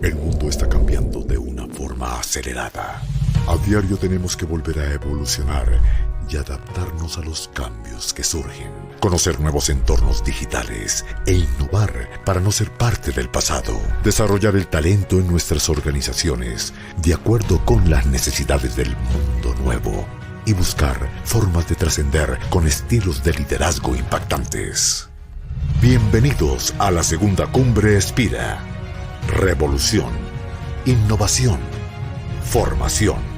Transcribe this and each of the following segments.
El mundo está cambiando de una forma acelerada. A diario tenemos que volver a evolucionar y adaptarnos a los cambios que surgen. Conocer nuevos entornos digitales e innovar para no ser parte del pasado. Desarrollar el talento en nuestras organizaciones de acuerdo con las necesidades del mundo nuevo. Y buscar formas de trascender con estilos de liderazgo impactantes. Bienvenidos a la segunda cumbre Spira. Revolución, innovación, formación.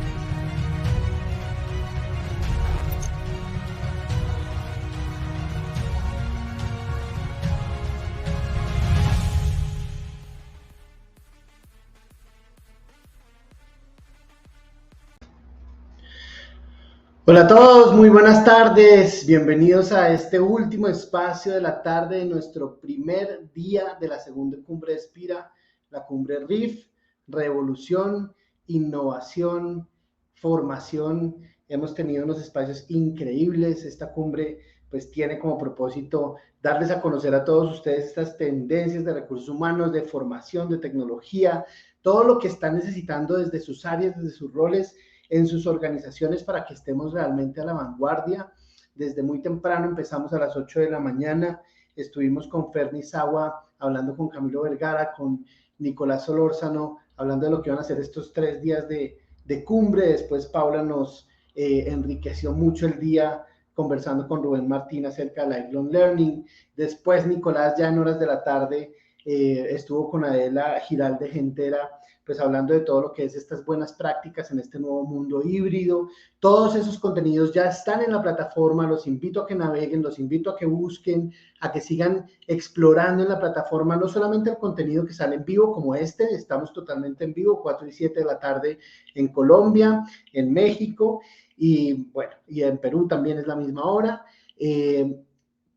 Hola a todos, muy buenas tardes, bienvenidos a este último espacio de la tarde de nuestro primer día de la segunda cumbre de Spira, la cumbre RIF, Revolución, Innovación, Formación. Hemos tenido unos espacios increíbles. Esta cumbre pues tiene como propósito darles a conocer a todos ustedes estas tendencias de recursos humanos, de formación, de tecnología, todo lo que están necesitando desde sus áreas, desde sus roles, en sus organizaciones para que estemos realmente a la vanguardia. Desde muy temprano empezamos a las 8 de la mañana, estuvimos con Ferni Sawa, hablando con Camilo Vergara, con Nicolás Solórzano, hablando de lo que van a ser estos 3 días de cumbre. Después Paula nos enriqueció mucho el día conversando con Rubén Martín acerca de Lifelong Learning. Después Nicolás ya en horas de la tarde estuvo con Adela Giralde Gentera, pues hablando de todo lo que es estas buenas prácticas en este nuevo mundo híbrido. Todos esos contenidos ya están en la plataforma, los invito a que naveguen, los invito a que busquen, a que sigan explorando en la plataforma, no solamente el contenido que sale en vivo como este, estamos totalmente en vivo, 4 y 7 de la tarde en Colombia, en México, y bueno, y en Perú también es la misma hora,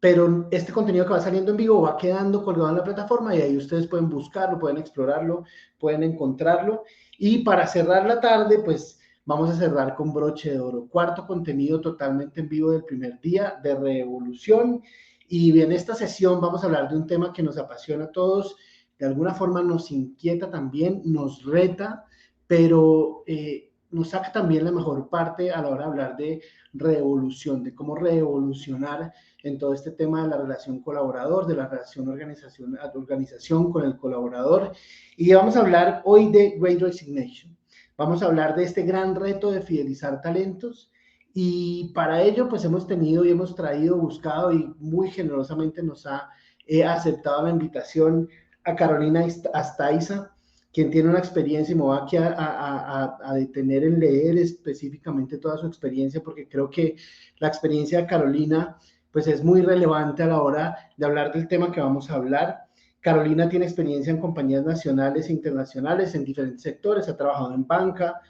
pero este contenido que va saliendo en vivo va quedando colgado en la plataforma y ahí ustedes pueden buscarlo, pueden explorarlo, pueden encontrarlo. Y para cerrar la tarde, pues vamos a cerrar con broche de oro. Cuarto contenido totalmente en vivo del primer día de Revolución. Y en esta sesión vamos a hablar de un tema que nos apasiona a todos, de alguna forma nos inquieta también, nos reta, pero nos saca también la mejor parte a la hora de hablar de revolución, de cómo revolucionar en todo este tema de la relación colaborador, de la relación organización con el colaborador. Y vamos a hablar hoy de Great Resignation. Vamos a hablar de este gran reto de fidelizar talentos. Y para ello, pues hemos tenido y hemos traído, buscado y muy generosamente nos ha aceptado la invitación a Carolina Astaiza, quien tiene una experiencia, y me voy aquí a detener en leer específicamente toda su experiencia, porque creo que la experiencia de Carolina pues es muy relevante a la hora de hablar del tema que vamos a hablar. Carolina tiene experiencia en compañías nacionales e internacionales en diferentes sectores, ha trabajado en banca,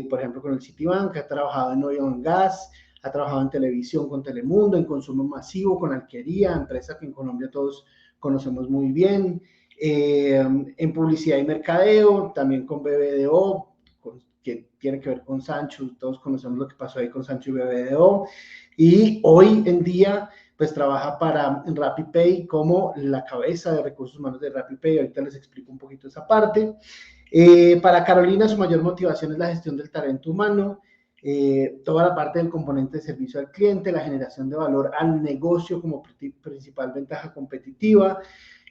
por ejemplo con el Citibank, ha trabajado en oil and gas, ha trabajado en televisión con Telemundo, en consumo masivo con Alquería, empresa que en Colombia todos conocemos muy bien, en publicidad y mercadeo, también con BBDO, que tiene que ver con Sancho, todos conocemos lo que pasó ahí con Sancho y BBDO, y hoy en día pues trabaja para RappiPay como la cabeza de recursos humanos de RappiPay. Ahorita les explico un poquito esa parte. Para Carolina su mayor motivación es la gestión del talento humano, toda la parte del componente de servicio al cliente, la generación de valor al negocio como principal ventaja competitiva,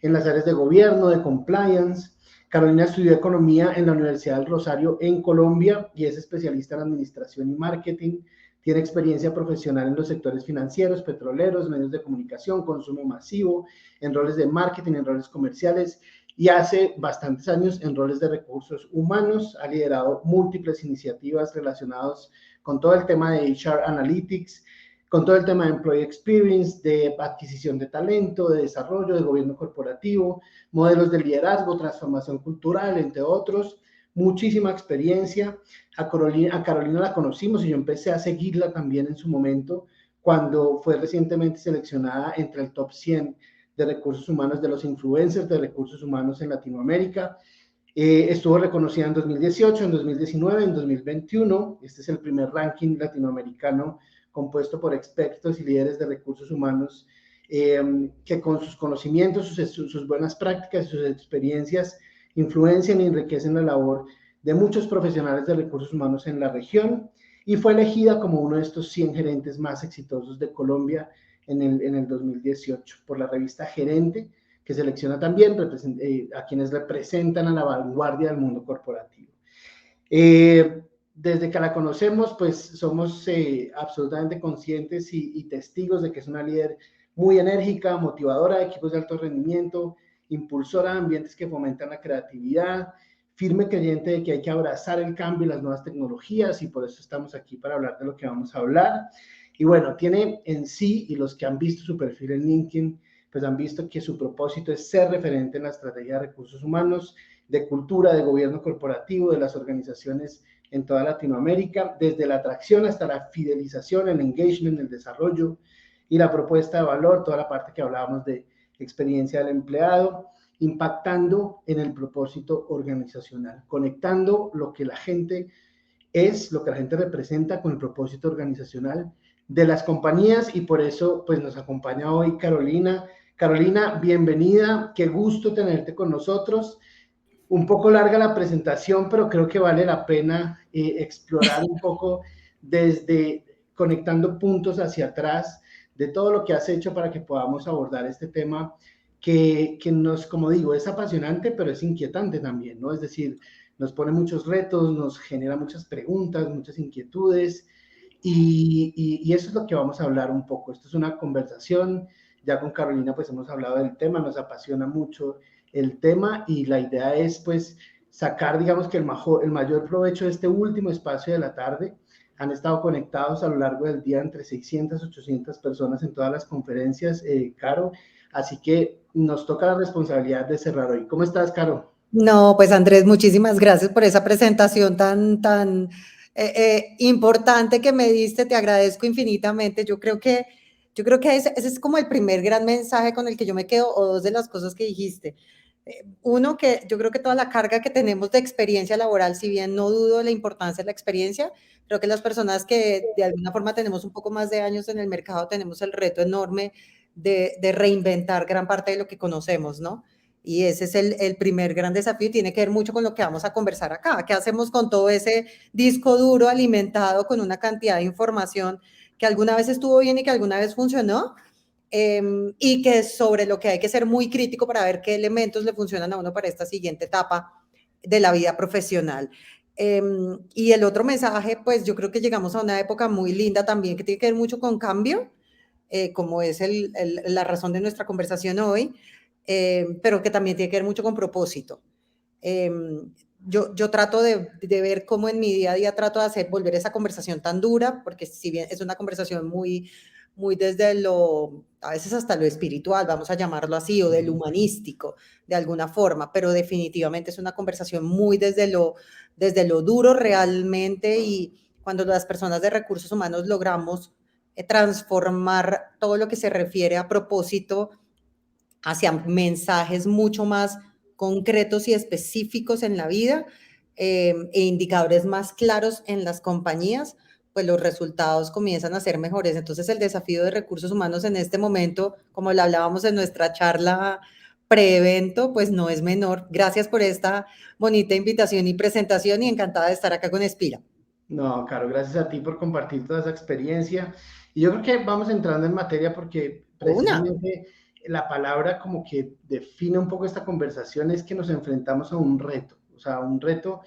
en las áreas de gobierno, de compliance. Carolina estudió economía en la Universidad del Rosario en Colombia y es especialista en administración y marketing. Tiene experiencia profesional en los sectores financieros, petroleros, medios de comunicación, consumo masivo, en roles de marketing, en roles comerciales, y hace bastantes años en roles de recursos humanos. Ha liderado múltiples iniciativas relacionadas con todo el tema de HR Analytics, con todo el tema de Employee Experience, de adquisición de talento, de desarrollo, de gobierno corporativo, modelos de liderazgo, transformación cultural, entre otros. Muchísima experiencia. A Carolina la conocimos y yo empecé a seguirla también en su momento cuando fue recientemente seleccionada entre el top 100 de recursos humanos, de los influencers de recursos humanos en Latinoamérica. Estuvo reconocida en 2018, en 2019, en 2021. Este es el primer ranking latinoamericano compuesto por expertos y líderes de recursos humanos que con sus conocimientos, sus buenas prácticas, sus experiencias, influencian y enriquecen la labor de muchos profesionales de recursos humanos en la región, y fue elegida como uno de estos 100 gerentes más exitosos de Colombia en el 2018 por la revista Gerente, que selecciona también a quienes representan a la vanguardia del mundo corporativo. Desde que la conocemos, pues somos absolutamente conscientes y testigos de que es una líder muy enérgica, motivadora de equipos de alto rendimiento, impulsora de ambientes que fomentan la creatividad, firme creyente de que hay que abrazar el cambio y las nuevas tecnologías, y por eso estamos aquí para hablar de lo que vamos a hablar. Y bueno, tiene en sí, y los que han visto su perfil en LinkedIn, pues han visto que su propósito es ser referente en la estrategia de recursos humanos, de cultura, de gobierno corporativo, de las organizaciones en toda Latinoamérica, desde la atracción hasta la fidelización, el engagement, el desarrollo y la propuesta de valor, toda la parte que hablábamos de experiencia del empleado, impactando en el propósito organizacional, conectando lo que la gente es, lo que la gente representa con el propósito organizacional de las compañías, y por eso pues nos acompaña hoy Carolina. Carolina, bienvenida, qué gusto tenerte con nosotros. Un poco larga la presentación, pero creo que vale la pena explorar un poco desde conectando puntos hacia atrás de todo lo que has hecho para que podamos abordar este tema que nos, como digo, es apasionante, pero es inquietante también, ¿no? Es decir, nos pone muchos retos, nos genera muchas preguntas, muchas inquietudes, y eso es lo que vamos a hablar un poco. Esto es una conversación, ya con Carolina pues hemos hablado del tema, nos apasiona mucho el tema, y la idea es pues sacar, digamos que el mayor provecho de este último espacio de la tarde. Han estado conectados a lo largo del día entre 600, 800 personas en todas las conferencias, Caro, así que nos toca la responsabilidad de cerrar hoy. ¿Cómo estás, Caro? No, pues Andrés, muchísimas gracias por esa presentación tan importante que me diste, te agradezco infinitamente. Yo creo que ese es como el primer gran mensaje con el que yo me quedo, o dos de las cosas que dijiste. Uno, que yo creo que toda la carga que tenemos de experiencia laboral, si bien no dudo de la importancia de la experiencia, creo que las personas que de alguna forma tenemos un poco más de años en el mercado tenemos el reto enorme de reinventar gran parte de lo que conocemos, ¿no? Y ese es el primer gran desafío, y tiene que ver mucho con lo que vamos a conversar acá. ¿Qué hacemos con todo ese disco duro alimentado con una cantidad de información que alguna vez estuvo bien y que alguna vez funcionó? Y que es sobre lo que hay que ser muy crítico para ver qué elementos le funcionan a uno para esta siguiente etapa de la vida profesional. Y el otro mensaje, pues yo creo que llegamos a una época muy linda también que tiene que ver mucho con cambio, como es la razón de nuestra conversación hoy, pero que también tiene que ver mucho con propósito. Yo trato de ver cómo en mi día a día trato de volver esa conversación tan dura, porque si bien es una conversación muy desde a veces hasta lo espiritual, vamos a llamarlo así, o del humanístico, de alguna forma, pero definitivamente es una conversación muy desde lo duro realmente, y cuando las personas de recursos humanos logramos transformar todo lo que se refiere a propósito hacia mensajes mucho más concretos y específicos en la vida, e indicadores más claros en las compañías, pues los resultados comienzan a ser mejores. Entonces el desafío de recursos humanos en este momento, como lo hablábamos en nuestra charla pre-evento, pues no es menor. Gracias por esta bonita invitación y presentación, y encantada de estar acá con Espira. No, Caro, gracias a ti por compartir toda esa experiencia. Y yo creo que vamos entrando en materia porque Una. precisamente la palabra como que define un poco esta conversación es que nos enfrentamos a un reto, o sea, un reto,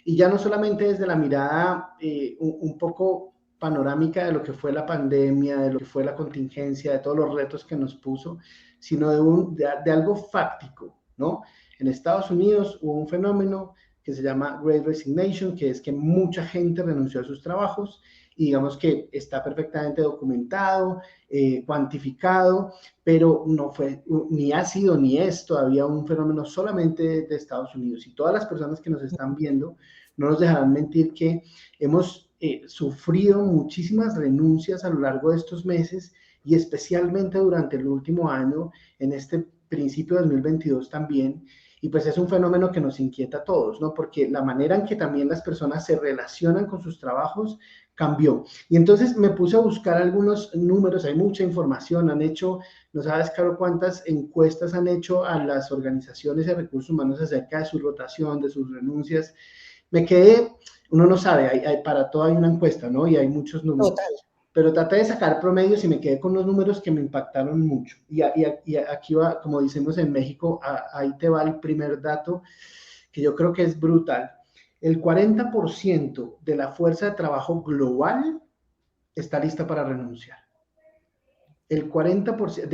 y ya no solamente desde la mirada un poco panorámica de lo que fue la pandemia, de lo que fue la contingencia, de todos los retos que nos puso, sino de algo fáctico, ¿no? En Estados Unidos hubo un fenómeno que se llama Great Resignation, que es que mucha gente renunció a sus trabajos, y digamos que está perfectamente documentado, cuantificado, pero no fue, ni ha sido, ni es todavía un fenómeno solamente de Estados Unidos. Y todas las personas que nos están viendo no nos dejarán mentir que hemos sufrido muchísimas renuncias a lo largo de estos meses, y especialmente durante el último año, en este principio de 2022 también. Y pues es un fenómeno que nos inquieta a todos, ¿no? Porque la manera en que también las personas se relacionan con sus trabajos cambió. Y entonces me puse a buscar algunos números, hay mucha información, han hecho, no sabes, Caro, cuántas encuestas han hecho a las organizaciones de recursos humanos acerca de su rotación, de sus renuncias. Me quedé, uno no sabe, para todo hay una encuesta, ¿no? Y hay muchos números. Total. Pero traté de sacar promedios y me quedé con unos números que me impactaron mucho. Y aquí va, como decimos en México, ahí te va el primer dato que yo creo que es brutal. El 40% de la fuerza de trabajo global está lista para renunciar. El 40%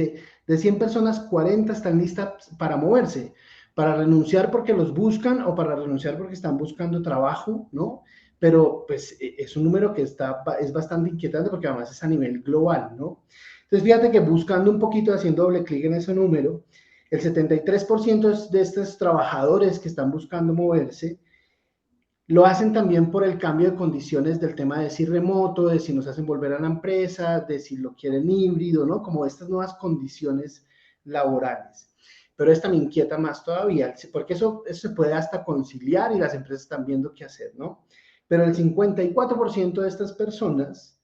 de 100 personas, 40 están listas para moverse, para renunciar porque los buscan o para renunciar porque están buscando trabajo, ¿no? Pero pues es un número que es bastante inquietante porque además es a nivel global, ¿no? Entonces fíjate que buscando un poquito, haciendo doble clic en ese número, el 73% de estos trabajadores que están buscando moverse lo hacen también por el cambio de condiciones del tema de si remoto, de si nos hacen volver a la empresa, de si lo quieren híbrido, ¿no? Como estas nuevas condiciones laborales. Pero esta me inquieta más todavía, porque eso se puede hasta conciliar y las empresas están viendo qué hacer, ¿no? Pero el 54% de estas personas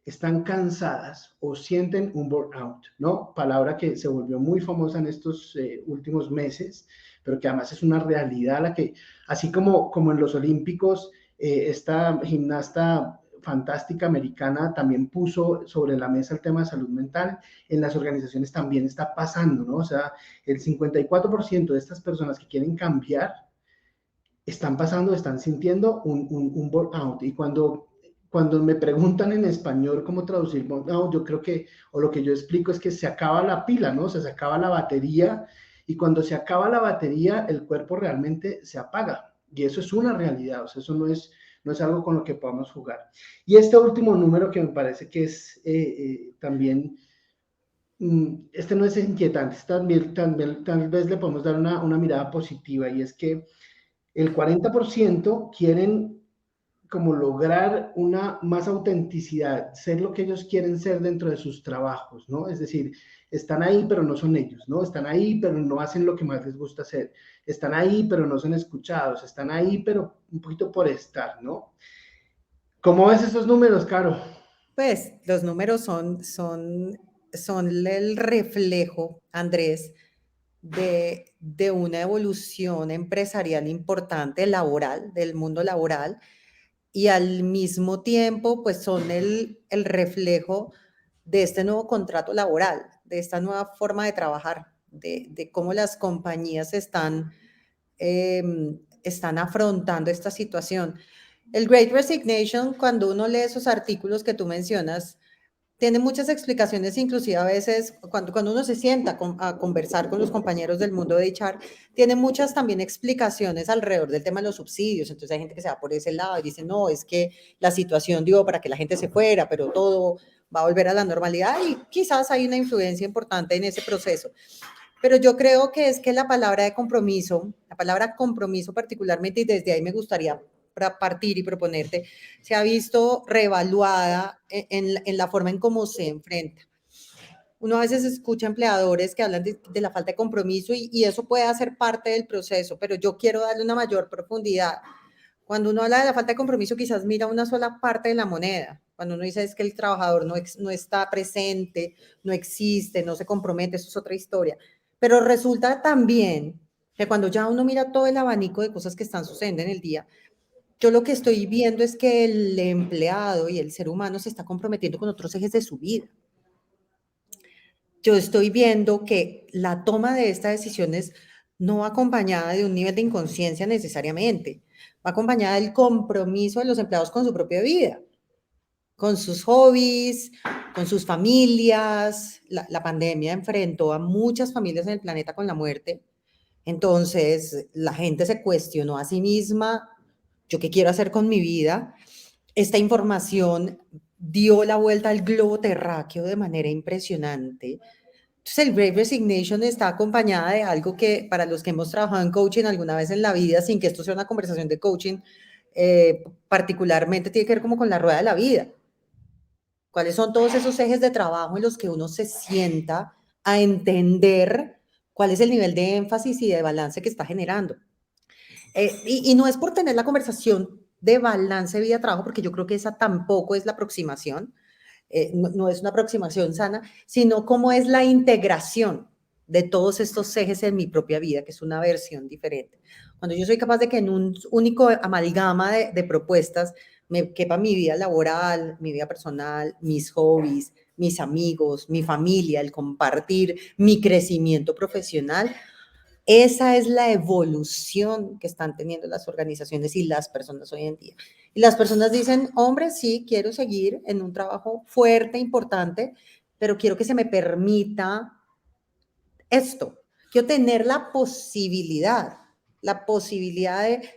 están cansadas o sienten un burnout, ¿no? Palabra que se volvió muy famosa en estos últimos meses, pero que además es una realidad la que, así como en los Olímpicos, esta gimnasta fantástica americana también puso sobre la mesa el tema de salud mental, en las organizaciones también está pasando, ¿no? O sea, el 54% de estas personas que quieren cambiar están pasando, están sintiendo un burnout. Y cuando me preguntan en español cómo traducir burnout, yo creo que, o lo que yo explico es que se acaba la pila, ¿no? O sea, se acaba la batería, y cuando se acaba la batería, el cuerpo realmente se apaga. Y eso es una realidad, o sea, eso no es algo con lo que podamos jugar. Y este último número que me parece que es también, este no es inquietante, tal vez le podemos dar una mirada positiva, y es que el 40% quieren como lograr una más autenticidad, ser lo que ellos quieren ser dentro de sus trabajos, ¿no? Es decir, están ahí, pero no son ellos, ¿no? Están ahí, pero no hacen lo que más les gusta hacer. Están ahí, pero no son escuchados. Están ahí, pero un poquito por estar, ¿no? ¿Cómo ves esos números, Caro? Pues los números son el reflejo, Andrés, de una evolución empresarial importante, laboral, del mundo laboral, y al mismo tiempo, pues son el reflejo de este nuevo contrato laboral, de esta nueva forma de trabajar, de cómo las compañías están afrontando esta situación. El Great Resignation, cuando uno lee esos artículos que tú mencionas, tiene muchas explicaciones, inclusive a veces cuando uno se sienta a conversar con los compañeros del mundo de HR, tiene muchas también explicaciones alrededor del tema de los subsidios. Entonces hay gente que se va por ese lado y dice, no, es que la situación dio para que la gente se fuera, pero todo va a volver a la normalidad, y quizás hay una influencia importante en ese proceso. Pero yo creo que es que la palabra compromiso particularmente, y desde ahí me gustaría partir y proponerte, se ha visto reevaluada en la forma en cómo se enfrenta. Uno a veces escucha empleadores que hablan de la falta de compromiso, y eso puede hacer parte del proceso, pero yo quiero darle una mayor profundidad. Cuando uno habla de la falta de compromiso, quizás mira una sola parte de la moneda. Cuando uno dice es que el trabajador no está presente, no existe, no se compromete, eso es otra historia. Pero resulta también que cuando ya uno mira todo el abanico de cosas que están sucediendo en el día, yo lo que estoy viendo es que el empleado y el ser humano se está comprometiendo con otros ejes de su vida. Yo estoy viendo que la toma de estas decisiones no va acompañada de un nivel de inconsciencia necesariamente, va acompañada del compromiso de los empleados con su propia vida, con sus hobbies, con sus familias. La pandemia enfrentó a muchas familias en el planeta con la muerte. Entonces, la gente se cuestionó a sí misma, ¿yo qué quiero hacer con mi vida? Esta información dio la vuelta al globo terráqueo de manera impresionante. Entonces, el Great Resignation está acompañada de algo que, para los que hemos trabajado en coaching alguna vez en la vida, sin que esto sea una conversación de coaching, particularmente tiene que ver como con la rueda de la vida. ¿Cuáles son todos esos ejes de trabajo en los que uno se sienta a entender cuál es el nivel de énfasis y de balance que está generando. Y no es por tener la conversación de balance vida-trabajo, porque yo creo que esa tampoco es la aproximación, no es una aproximación sana, sino cómo es la integración de todos estos ejes en mi propia vida, que es una versión diferente. Cuando yo soy capaz de que en un único amalgama de propuestas me quepa mi vida laboral, mi vida personal, mis hobbies, mis amigos, mi familia, el compartir, mi crecimiento profesional, esa es la evolución que están teniendo las organizaciones y las personas hoy en día. Y las personas dicen, hombre, sí, quiero seguir en un trabajo fuerte, importante, pero quiero que se me permita esto. Quiero tener la posibilidad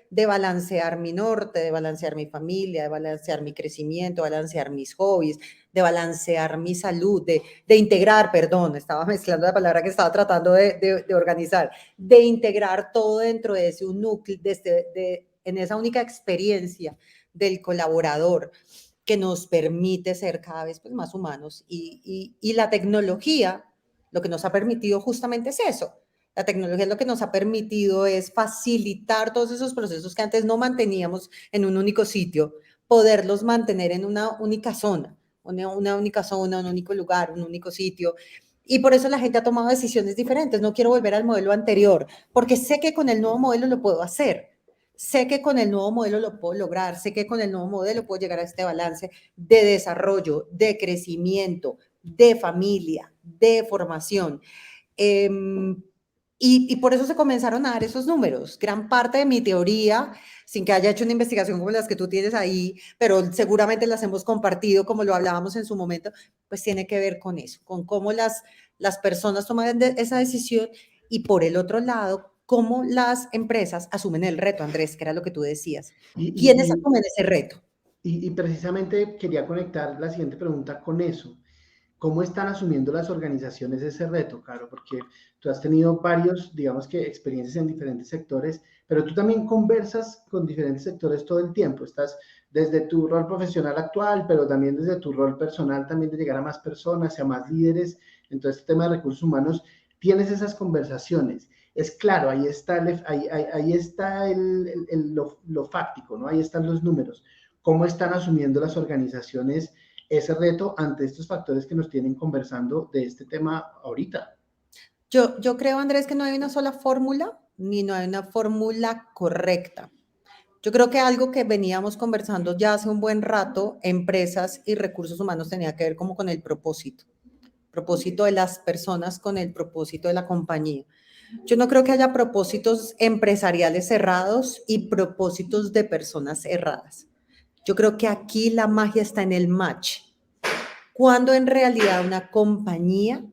de balancear mi norte, de balancear mi familia, de balancear mi crecimiento, de balancear mis hobbies, de balancear mi salud, de integrar, perdón, estaba mezclando la palabra que estaba tratando de organizar, de integrar todo dentro de ese un núcleo, en esa única experiencia del colaborador que nos permite ser cada vez pues, más humanos. Y la tecnología lo que nos ha permitido justamente es eso. La tecnología lo que nos ha permitido es facilitar todos esos procesos que antes no manteníamos en un único sitio, poderlos mantener en una única zona, una única zona, un único lugar, un único sitio. Y por eso la gente ha tomado decisiones diferentes. No quiero volver al modelo anterior, porque sé que con el nuevo modelo lo puedo hacer. Sé que con el nuevo modelo lo puedo lograr. Sé que con el nuevo modelo puedo llegar a este balance de desarrollo, de crecimiento, de familia, de formación. Y por eso se comenzaron a dar esos números. Gran parte de mi teoría, sin que haya hecho una investigación como las que tú tienes ahí, pero seguramente las hemos compartido como lo hablábamos en su momento, pues tiene que ver con eso, con cómo las personas toman esa decisión y por el otro lado, cómo las empresas asumen el reto, Andrés, que era lo que tú decías. ¿Quiénes asumen ese reto? Y precisamente quería conectar la siguiente pregunta con eso. ¿Cómo están asumiendo las organizaciones ese reto, Caro? Porque tú has tenido varios, digamos que, experiencias en diferentes sectores, pero tú también conversas con diferentes sectores todo el tiempo. Estás desde tu rol profesional actual, pero también desde tu rol personal, también de llegar a más personas y a más líderes en todo este tema de recursos humanos. Tienes esas conversaciones. Es claro, ahí está, ahí está lo fáctico, ¿no? Ahí están los números. ¿Cómo están asumiendo las organizaciones ese reto ante estos factores que nos tienen conversando de este tema ahorita? Yo creo, Andrés, que no hay una sola fórmula, ni no hay una fórmula correcta. Yo creo que algo que veníamos conversando ya hace un buen rato, empresas y recursos humanos, tenía que ver como con el propósito de las personas con el propósito de la compañía. Yo no creo que haya propósitos empresariales cerrados y propósitos de personas cerradas. Yo creo que aquí la magia está en el match. Cuando en realidad una compañía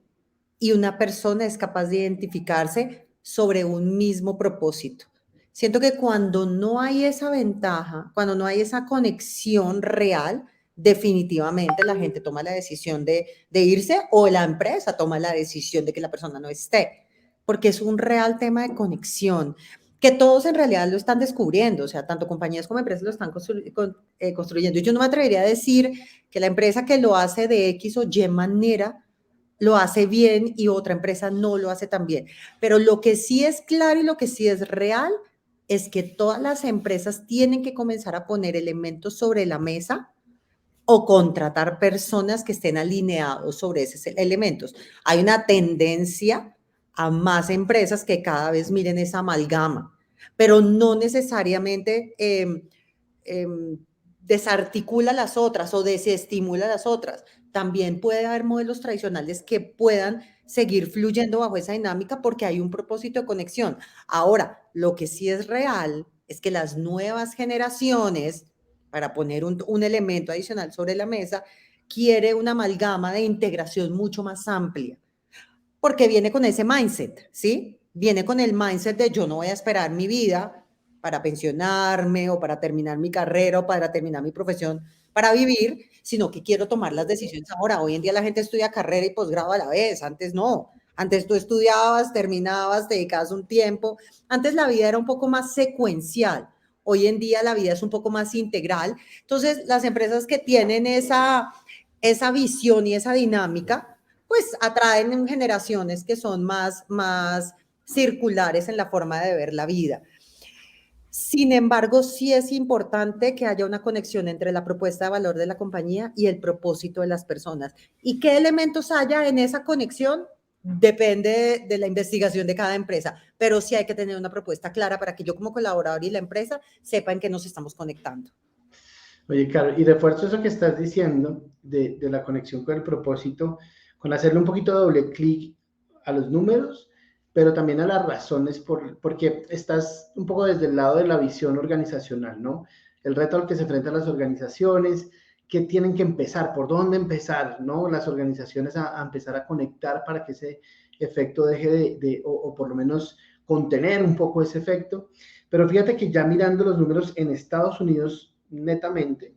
y una persona es capaz de identificarse sobre un mismo propósito. Siento que cuando no hay esa ventaja, cuando no hay esa conexión real, definitivamente la gente toma la decisión de irse o la empresa toma la decisión de que la persona no esté, porque es un real tema de conexión que todos en realidad lo están descubriendo, o sea, tanto compañías como empresas lo están construyendo. Y yo no me atrevería a decir que la empresa que lo hace de X o Y manera lo hace bien y otra empresa no lo hace tan bien. Pero lo que sí es claro y lo que sí es real es que todas las empresas tienen que comenzar a poner elementos sobre la mesa o contratar personas que estén alineados sobre esos elementos. Hay una tendencia a más empresas que cada vez miren esa amalgama, pero no necesariamente desarticula las otras o desestimula las otras. También puede haber modelos tradicionales que puedan seguir fluyendo bajo esa dinámica porque hay un propósito de conexión. Ahora, lo que sí es real es que las nuevas generaciones, para poner un elemento adicional sobre la mesa, quiere una amalgama de integración mucho más amplia, porque viene con ese mindset, ¿sí? Viene con el mindset de yo no voy a esperar mi vida para pensionarme o para terminar mi carrera o para terminar mi profesión para vivir, sino que quiero tomar las decisiones ahora. Hoy en día la gente estudia carrera y posgrado a la vez, antes no. Antes tú estudiabas, terminabas, te dedicabas un tiempo. Antes la vida era un poco más secuencial. Hoy en día la vida es un poco más integral. Entonces, las empresas que tienen esa visión y esa dinámica, pues atraen generaciones que son más circulares en la forma de ver la vida. Sin embargo, sí es importante que haya una conexión entre la propuesta de valor de la compañía y el propósito de las personas. ¿Y qué elementos haya en esa conexión? Depende de la investigación de cada empresa, pero sí hay que tener una propuesta clara para que yo como colaborador y la empresa sepan que nos estamos conectando. Oye, claro, y refuerzo eso que estás diciendo de la conexión con el propósito, con hacerle un poquito de doble clic a los números, pero también a las razones, porque estás un poco desde el lado de la visión organizacional, ¿no? El reto al que se enfrentan las organizaciones, que tienen que empezar, por dónde empezar, ¿no? Las organizaciones a empezar a conectar para que ese efecto deje o por lo menos contener un poco ese efecto. Pero fíjate que ya mirando los números en Estados Unidos netamente,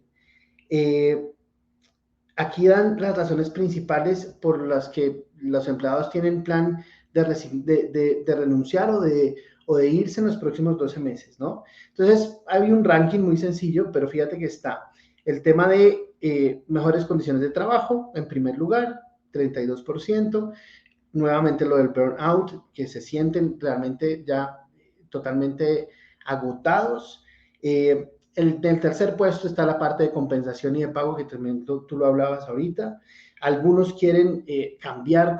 aquí dan las razones principales por las que los empleados tienen plan de renunciar o de irse en los próximos 12 meses, ¿no? Entonces, hay un ranking muy sencillo, pero fíjate que está el tema de mejores condiciones de trabajo, en primer lugar, 32%, nuevamente lo del burnout, que se sienten realmente ya totalmente agotados. El tercer puesto está la parte de compensación y de pago, que también tú lo hablabas ahorita. Algunos quieren cambiar,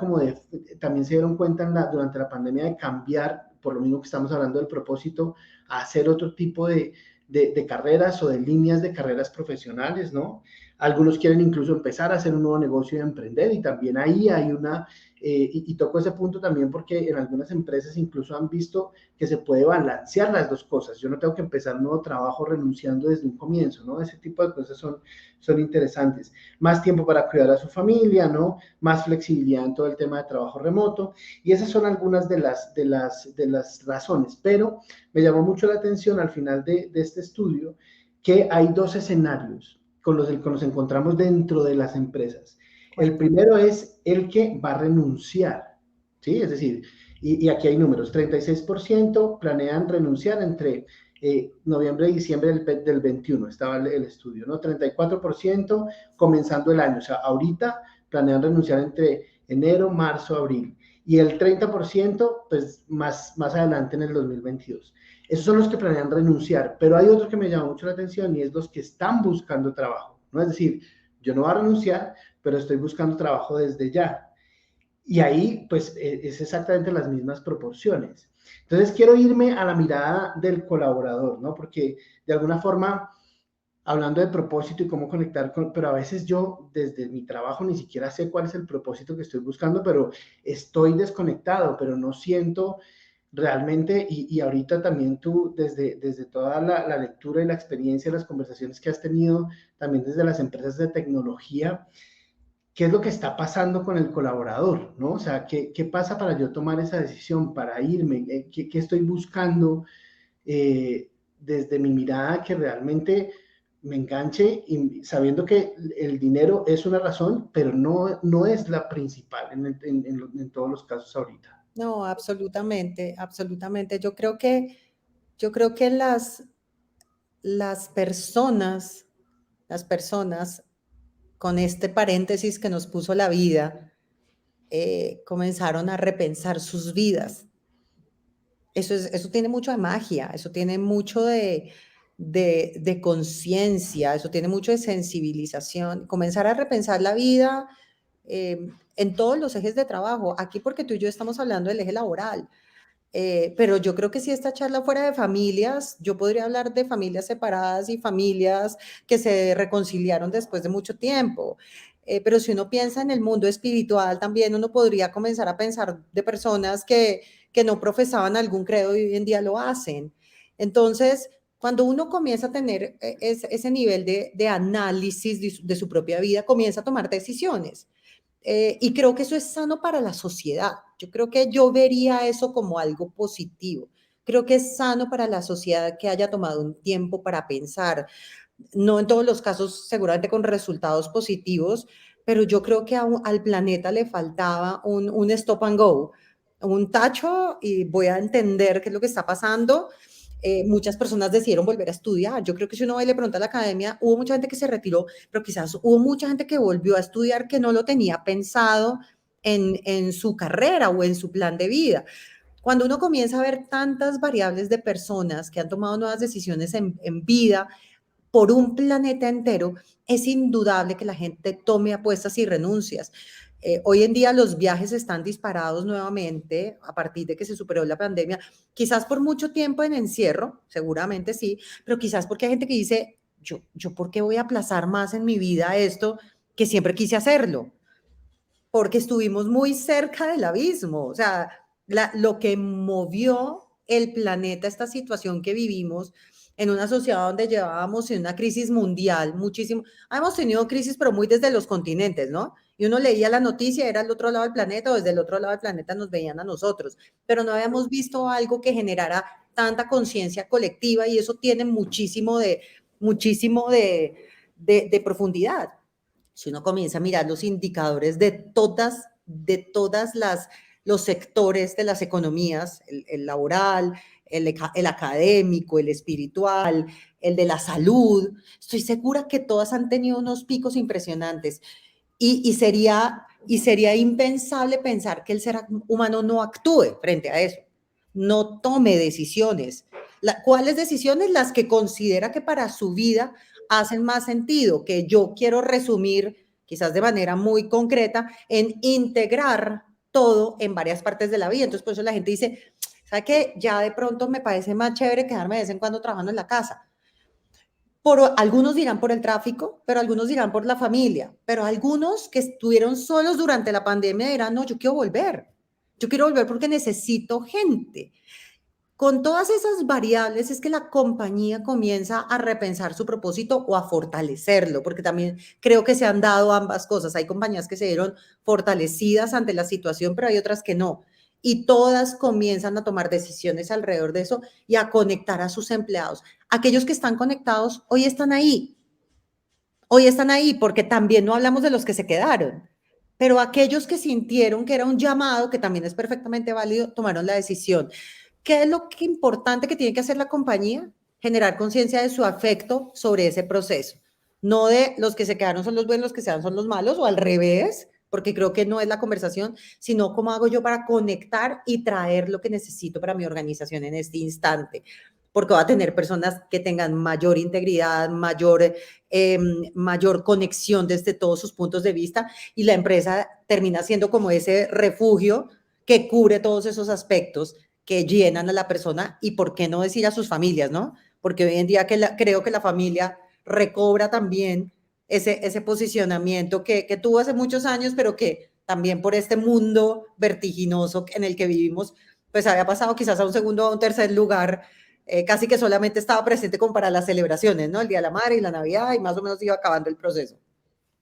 también se dieron cuenta durante la pandemia de cambiar, por lo mismo que estamos hablando del propósito, a hacer otro tipo de carreras o de líneas de carreras profesionales, ¿no? Algunos quieren incluso empezar a hacer un nuevo negocio y emprender, y también ahí hay y toco ese punto también porque en algunas empresas incluso han visto que se puede balancear las dos cosas. Yo no tengo que empezar un nuevo trabajo renunciando desde un comienzo, ¿no? Ese tipo de cosas son interesantes. Más tiempo para cuidar a su familia, ¿no? Más flexibilidad en todo el tema de trabajo remoto, y esas son algunas de las razones, pero me llamó mucho la atención al final de este estudio que hay dos escenarios con los que nos encontramos dentro de las empresas. El primero es el que va a renunciar, ¿sí? Es decir, y aquí hay números, 36% planean renunciar entre noviembre y diciembre del 21, estaba el estudio, ¿no? 34% comenzando el año, o sea, ahorita planean renunciar entre enero, marzo, abril, y el 30% pues más adelante en el 2022. Esos son los que planean renunciar, pero hay otro que me llama mucho la atención y es los que están buscando trabajo, ¿no? Es decir, yo no voy a renunciar, pero estoy buscando trabajo desde ya. Y ahí, pues, es exactamente las mismas proporciones. Entonces, quiero irme a la mirada del colaborador, ¿no? Porque de alguna forma, hablando de propósito y cómo conectar pero a veces yo desde mi trabajo ni siquiera sé cuál es el propósito que estoy buscando, pero estoy desconectado, pero no siento realmente, y ahorita también tú, desde toda la lectura y la experiencia, las conversaciones que has tenido, también desde las empresas de tecnología, ¿qué es lo que está pasando con el colaborador? ¿No? O sea, ¿qué pasa para yo tomar esa decisión, para irme? ¿Qué estoy buscando desde mi mirada que realmente me enganche, y sabiendo que el dinero es una razón, pero no es la principal en todos los casos ahorita? No, absolutamente, absolutamente. Yo creo que las personas, con este paréntesis que nos puso la vida, comenzaron a repensar sus vidas. Eso tiene mucho de magia, eso tiene mucho de conciencia, eso tiene mucho de sensibilización. Comenzar a repensar la vida en todos los ejes de trabajo. Aquí porque tú y yo estamos hablando del eje laboral. Pero yo creo que si esta charla fuera de familias, yo podría hablar de familias separadas y familias que se reconciliaron después de mucho tiempo. Pero si uno piensa en el mundo espiritual, también uno podría comenzar a pensar de personas que no profesaban algún credo y hoy en día lo hacen. Entonces, cuando uno comienza a tener ese nivel de análisis de su propia vida, comienza a tomar decisiones. Y creo que eso es sano para la sociedad. Yo creo que yo vería eso como algo positivo. Creo que es sano para la sociedad que haya tomado un tiempo para pensar, no en todos los casos seguramente con resultados positivos, pero yo creo que al planeta le faltaba un stop and go, un tacho y voy a entender qué es lo que está pasando. Muchas personas decidieron volver a estudiar. Yo creo que si uno va y le pregunta a la academia, hubo mucha gente que se retiró, pero quizás hubo mucha gente que volvió a estudiar que no lo tenía pensado en su carrera o en su plan de vida. Cuando uno comienza a ver tantas variables de personas que han tomado nuevas decisiones en vida por un planeta entero, es indudable que la gente tome apuestas y renuncias. Hoy en día los viajes están disparados nuevamente a partir de que se superó la pandemia, quizás por mucho tiempo en encierro, seguramente sí, pero quizás porque hay gente que dice, yo ¿por qué voy a aplazar más en mi vida esto que siempre quise hacerlo? Porque estuvimos muy cerca del abismo, o sea, lo que movió el planeta, esta situación que vivimos en una sociedad donde llevábamos en una crisis mundial, muchísimo, hemos tenido crisis, pero muy desde los continentes, ¿no? Y uno leía la noticia, era el otro lado del planeta, o desde el otro lado del planeta nos veían a nosotros, pero no habíamos visto algo que generara tanta conciencia colectiva y eso tiene muchísimo de profundidad. Si uno comienza a mirar los indicadores de todas los sectores de las economías, el laboral, el académico, el espiritual, el de la salud, estoy segura que todas han tenido unos picos impresionantes y sería impensable pensar que el ser humano no actúe frente a eso, no tome decisiones. ¿Cuáles decisiones? Las que considera que para su vida hacen más sentido, que yo quiero resumir, quizás de manera muy concreta, en integrar todo en varias partes de la vida. Entonces, por eso la gente dice, ¿sabe qué? Ya de pronto me parece más chévere quedarme de vez en cuando trabajando en la casa. Algunos dirán por el tráfico, pero algunos dirán por la familia, pero algunos que estuvieron solos durante la pandemia dirán, no, yo quiero volver porque necesito gente. Con todas esas variables es que la compañía comienza a repensar su propósito o a fortalecerlo, porque también creo que se han dado ambas cosas. Hay compañías que se vieron fortalecidas ante la situación, pero hay otras que no. Y todas comienzan a tomar decisiones alrededor de eso y a conectar a sus empleados. Aquellos que están conectados hoy están ahí. Hoy están ahí porque también no hablamos de los que se quedaron. Pero aquellos que sintieron que era un llamado, que también es perfectamente válido, tomaron la decisión. ¿Qué es lo importante que tiene que hacer la compañía? Generar conciencia de su afecto sobre ese proceso. No de los que se quedaron son los buenos, los que se dan son los malos, o al revés, porque creo que no es la conversación, sino cómo hago yo para conectar y traer lo que necesito para mi organización en este instante. Porque va a tener personas que tengan mayor integridad, mayor conexión desde todos sus puntos de vista, y la empresa termina siendo como ese refugio que cubre todos esos aspectos que llenan a la persona, y por qué no decir a sus familias, ¿no? Porque hoy en día creo que la familia recobra también ese posicionamiento que tuvo hace muchos años, pero que también por este mundo vertiginoso en el que vivimos, pues había pasado quizás a un segundo o a un tercer lugar, casi que solamente estaba presente como para las celebraciones, ¿no? El Día de la Madre y la Navidad, y más o menos iba acabando el proceso.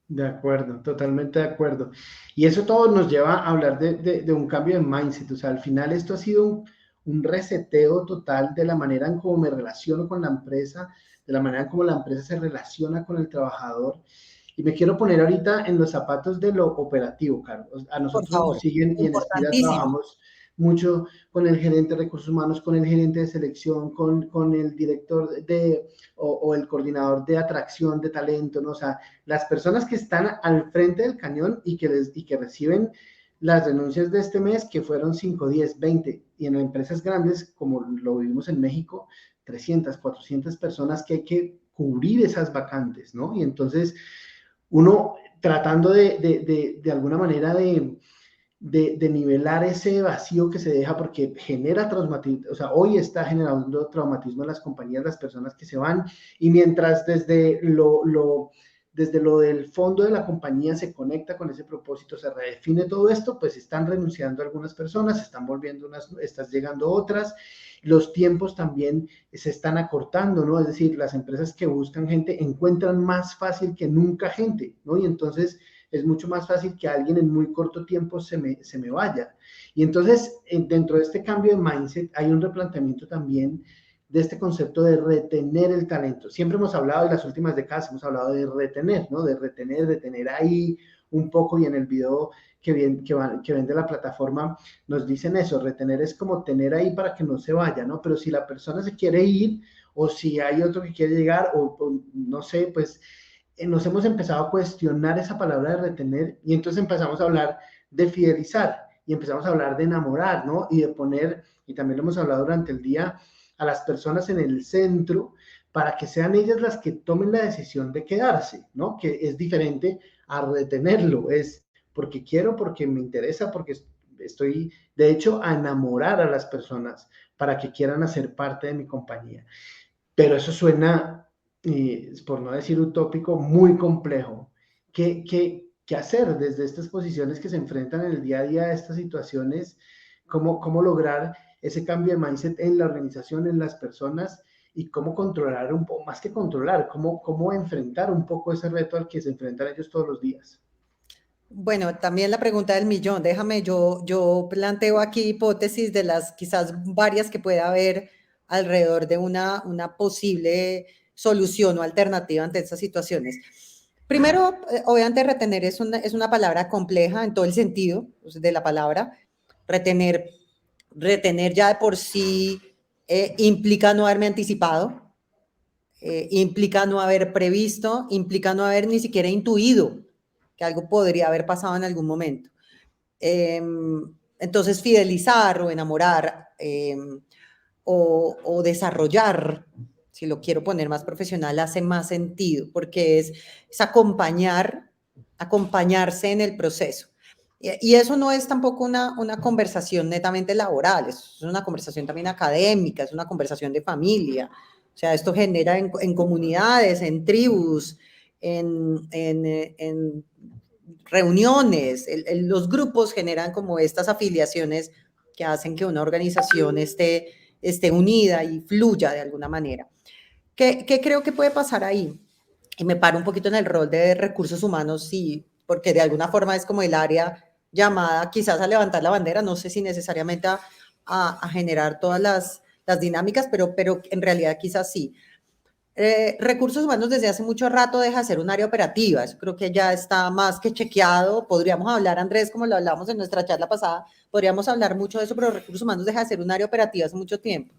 De acuerdo, totalmente de acuerdo. Y eso todo nos lleva a hablar de un cambio de mindset. O sea, al final esto ha sido un reseteo total de la manera en cómo me relaciono con la empresa, de la manera en cómo la empresa se relaciona con el trabajador. Y me quiero poner ahorita en los zapatos de lo operativo, Carlos. A Por nosotros favor, nos siguen y en Espira importantísimo. trabajamos mucho con el gerente de recursos humanos, con el gerente de selección, con el director o el coordinador de atracción de talento, ¿no? O sea, las personas que están al frente del cañón y que reciben las renuncias de este mes, que fueron 5, 10, 20, y en empresas grandes, como lo vivimos en México, 300, 400 personas que hay que cubrir esas vacantes, ¿no? Y entonces uno tratando de alguna manera de nivelar ese vacío que se deja porque genera traumatismo, o sea, hoy está generando traumatismo en las compañías, las personas que se van, y mientras desde lo del fondo de la compañía se conecta con ese propósito, se redefine todo esto, pues están renunciando algunas personas, están volviendo están llegando otras, los tiempos también se están acortando, ¿no? Es decir, las empresas que buscan gente encuentran más fácil que nunca gente, ¿no? Y entonces es mucho más fácil que alguien en muy corto tiempo se me vaya. Y entonces, dentro de este cambio de mindset, hay un replanteamiento también de este concepto de retener el talento. Siempre hemos hablado, en las últimas décadas hemos hablado de retener, ¿no? De tener ahí un poco, y en el video que vende la plataforma nos dicen eso, retener es como tener ahí para que no se vaya, ¿no? Pero si la persona se quiere ir, o si hay otro que quiere llegar, o no sé, pues nos hemos empezado a cuestionar esa palabra de retener, y entonces empezamos a hablar de fidelizar y empezamos a hablar de enamorar, ¿no? Y de poner, y también lo hemos hablado durante el día, a las personas en el centro para que sean ellas las que tomen la decisión de quedarse, ¿no? Que es diferente a retenerlo, es porque quiero, porque me interesa, porque estoy, de hecho, a enamorar a las personas para que quieran hacer parte de mi compañía. Pero eso suena, por no decir utópico, muy complejo. ¿Qué hacer desde estas posiciones que se enfrentan en el día a día a estas situaciones? ¿Cómo lograr ese cambio de mindset en la organización, en las personas? Y cómo controlar un poco, más que controlar, cómo enfrentar un poco ese reto al que se enfrentan ellos todos los días. Bueno, también la pregunta del millón. Déjame, yo planteo aquí hipótesis de las quizás varias que pueda haber alrededor de una posible solución o alternativa ante estas situaciones. Primero, obviamente retener es una palabra compleja en todo el sentido de la palabra. Retener ya de por sí implica no haberme anticipado, implica no haber previsto, implica no haber ni siquiera intuido que algo podría haber pasado en algún momento. Entonces, fidelizar o enamorar o desarrollar, si lo quiero poner más profesional, hace más sentido, porque es acompañarse en el proceso. Y eso no es tampoco una conversación netamente laboral, es una conversación también académica, es una conversación de familia. O sea, esto genera en comunidades, en tribus, en reuniones, los grupos generan como estas afiliaciones que hacen que una organización esté unida y fluya de alguna manera. ¿Qué creo que puede pasar ahí? Y me paro un poquito en el rol de recursos humanos, sí, porque de alguna forma es como el área llamada quizás a levantar la bandera, no sé si necesariamente a generar todas las dinámicas, pero en realidad quizás sí. Recursos humanos desde hace mucho rato deja de ser un área operativa, eso creo que ya está más que chequeado. Podríamos hablar, Andrés, como lo hablamos en nuestra charla pasada, podríamos hablar mucho de eso, pero recursos humanos deja de ser un área operativa hace mucho tiempo.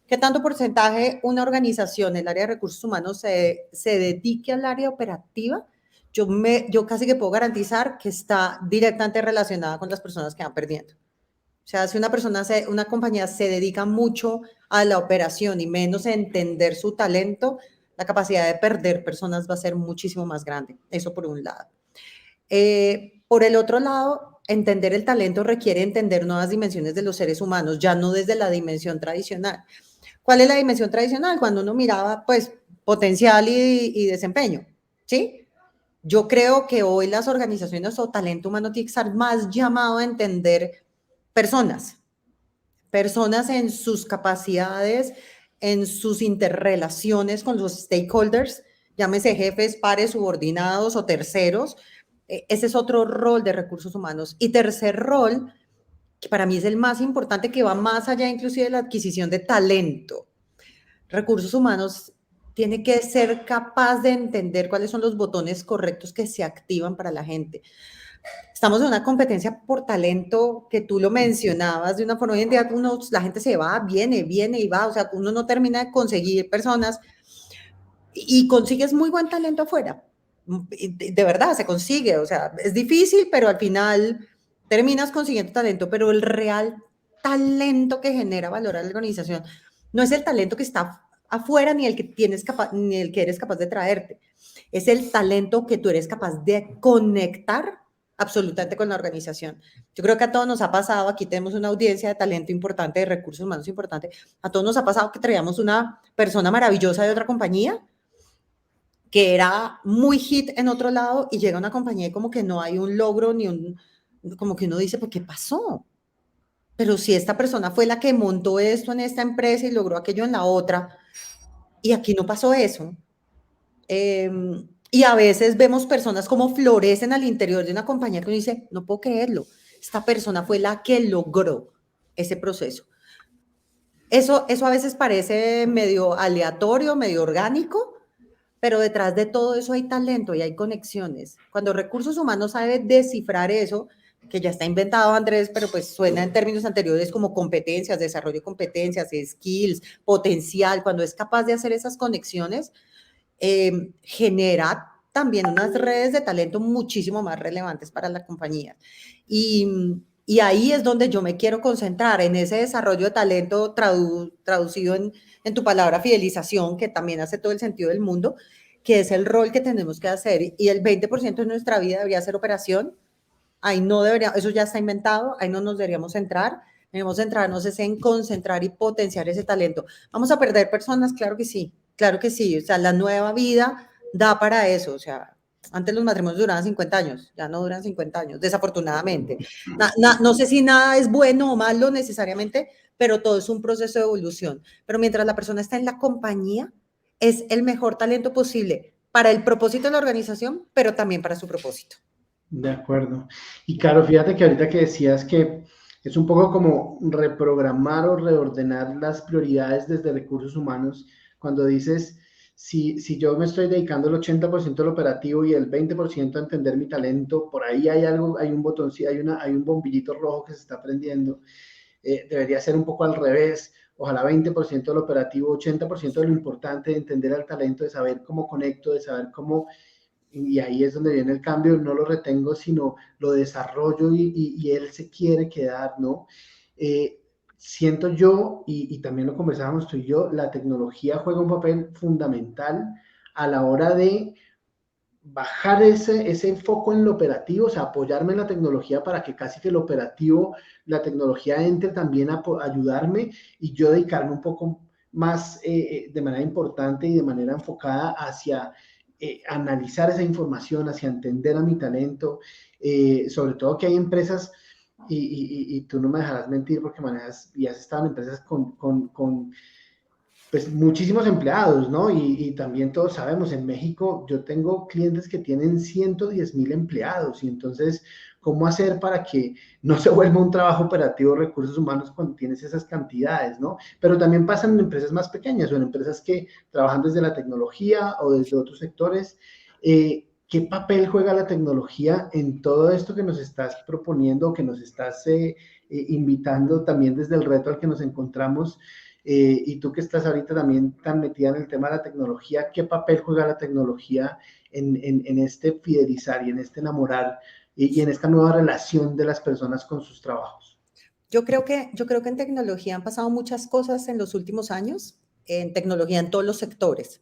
¿Qué tanto porcentaje una organización, el área de recursos humanos, se dedique al área operativa? Yo casi que puedo garantizar que está directamente relacionada con las personas que van perdiendo. O sea, si una compañía se dedica mucho a la operación y menos a entender su talento, la capacidad de perder personas va a ser muchísimo más grande. Eso por un lado. Por el otro lado, entender el talento requiere entender nuevas dimensiones de los seres humanos, ya no desde la dimensión tradicional. ¿Cuál es la dimensión tradicional? Cuando uno miraba, pues, potencial y desempeño, ¿sí? Yo creo que hoy las organizaciones o talento humano tiene que estar más llamado a entender personas en sus capacidades, en sus interrelaciones con los stakeholders, llámese jefes, pares, subordinados o terceros. Ese es otro rol de recursos humanos. Y tercer rol, que para mí es el más importante, que va más allá inclusive de la adquisición de talento. Recursos humanos tiene que ser capaz de entender cuáles son los botones correctos que se activan para la gente. Estamos en una competencia por talento que tú lo mencionabas de una forma. Hoy en día la gente se va, viene y va, o sea, uno no termina de conseguir personas y consigues muy buen talento afuera. De verdad, se consigue, o sea, es difícil, pero al final terminas consiguiendo talento, pero el real talento que genera valor a la organización no es el talento que está afuera ni el que ni el que eres capaz de traerte, es el talento que tú eres capaz de conectar absolutamente con la organización. Yo creo que a todos nos ha pasado, aquí tenemos una audiencia de talento importante, de recursos humanos importante, a todos nos ha pasado que traíamos una persona maravillosa de otra compañía que era muy hit en otro lado y llega a una compañía y como que no hay un logro como que uno dice, ¿por qué pasó? Pero si esta persona fue la que montó esto en esta empresa y logró aquello en la otra, y aquí no pasó eso. Y a veces vemos personas como florecen al interior de una compañía que uno dice, no puedo creerlo, esta persona fue la que logró ese proceso. Eso a veces parece medio aleatorio, medio orgánico, pero detrás de todo eso hay talento y hay conexiones. Cuando recursos humanos sabe descifrar eso, que ya está inventado, Andrés, pero pues suena en términos anteriores como competencias, desarrollo de competencias, skills, potencial, cuando es capaz de hacer esas conexiones, genera también unas redes de talento muchísimo más relevantes para la compañía. Y ahí es donde yo me quiero concentrar, en ese desarrollo de talento traducido en tu palabra fidelización, que también hace todo el sentido del mundo, que es el rol que tenemos que hacer. Y el 20% de nuestra vida debería ser operación. Ahí no debería, eso ya está inventado, ahí no nos deberíamos centrar. Debemos centrarnos en concentrar y potenciar ese talento. ¿Vamos a perder personas? Claro que sí, claro que sí. O sea, la nueva vida da para eso. O sea, antes los matrimonios duraban 50 años, ya no duran 50 años, desafortunadamente. No sé si nada es bueno o malo necesariamente, pero todo es un proceso de evolución. Pero mientras la persona está en la compañía, es el mejor talento posible para el propósito de la organización, pero también para su propósito. De acuerdo. Y claro, fíjate que ahorita que decías que es un poco como reprogramar o reordenar las prioridades desde recursos humanos, cuando dices, si yo me estoy dedicando el 80% al operativo y el 20% a entender mi talento, por ahí hay algo, hay un botón, sí, hay un bombillito rojo que se está prendiendo. Debería ser un poco al revés. Ojalá 20% del operativo, 80% de lo importante, de entender al talento, de saber cómo conecto, de saber cómo, y ahí es donde viene el cambio, no lo retengo, sino lo desarrollo y él se quiere quedar, ¿no? Siento yo, y también lo conversábamos tú y yo, la tecnología juega un papel fundamental a la hora de bajar ese foco en lo operativo, o sea, apoyarme en la tecnología para que casi que el operativo, la tecnología entre también a ayudarme y yo dedicarme un poco más de manera importante y de manera enfocada hacia analizar esa información, hacia entender a mi talento, sobre todo que hay empresas, y tú no me dejarás mentir porque manejas y has estado en empresas con pues muchísimos empleados, ¿no? Y también todos sabemos, en México yo tengo clientes que tienen 110,000 empleados y entonces, ¿cómo hacer para que no se vuelva un trabajo operativo de recursos humanos cuando tienes esas cantidades, ¿no? Pero también pasan en empresas más pequeñas o en empresas que trabajan desde la tecnología o desde otros sectores. ¿Qué papel juega la tecnología en todo esto que nos estás proponiendo, que nos estás invitando también desde el reto al que nos encontramos? Y tú que estás ahorita también tan metida en el tema de la tecnología, ¿qué papel juega la tecnología en este fidelizar y en este enamorar y en esta nueva relación de las personas con sus trabajos? Yo creo que en tecnología han pasado muchas cosas en los últimos años, en tecnología en todos los sectores,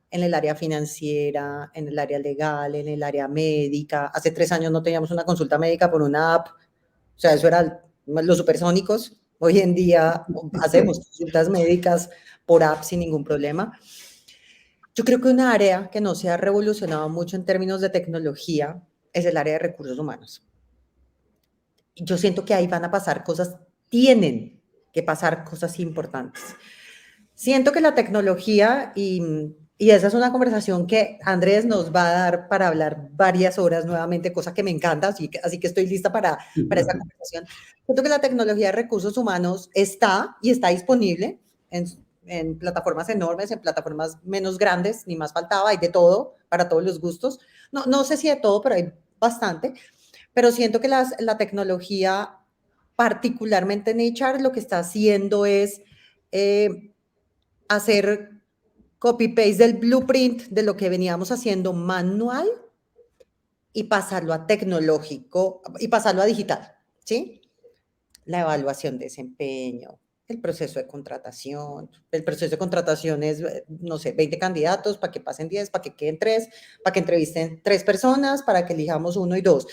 en el área financiera, en el área legal, en el área médica. Hace 3 años no teníamos una consulta médica por una app, o sea, eso era los supersónicos. Hoy en día hacemos consultas médicas por app sin ningún problema. Yo creo que un área que no se ha revolucionado mucho en términos de tecnología es el área de recursos humanos. Yo siento que ahí van a pasar cosas, tienen que pasar cosas importantes. Siento que la tecnología, y esa es una conversación que Andrés nos va a dar para hablar varias horas nuevamente, cosa que me encanta, así que estoy lista para esa conversación. Siento que la tecnología de recursos humanos está disponible en plataformas enormes, en plataformas menos grandes, ni más faltaba, hay de todo, para todos los gustos. No sé si de todo, pero hay bastante. Pero siento que la tecnología, particularmente en HR, lo que está haciendo es hacer copy-paste del blueprint de lo que veníamos haciendo manual y pasarlo a tecnológico y pasarlo a digital, ¿sí? La evaluación de desempeño, el proceso de contratación. El proceso de contratación es, no sé, 20 candidatos para que pasen 10, para que queden 3, para que entrevisten 3 personas, para que elijamos 1 y 2.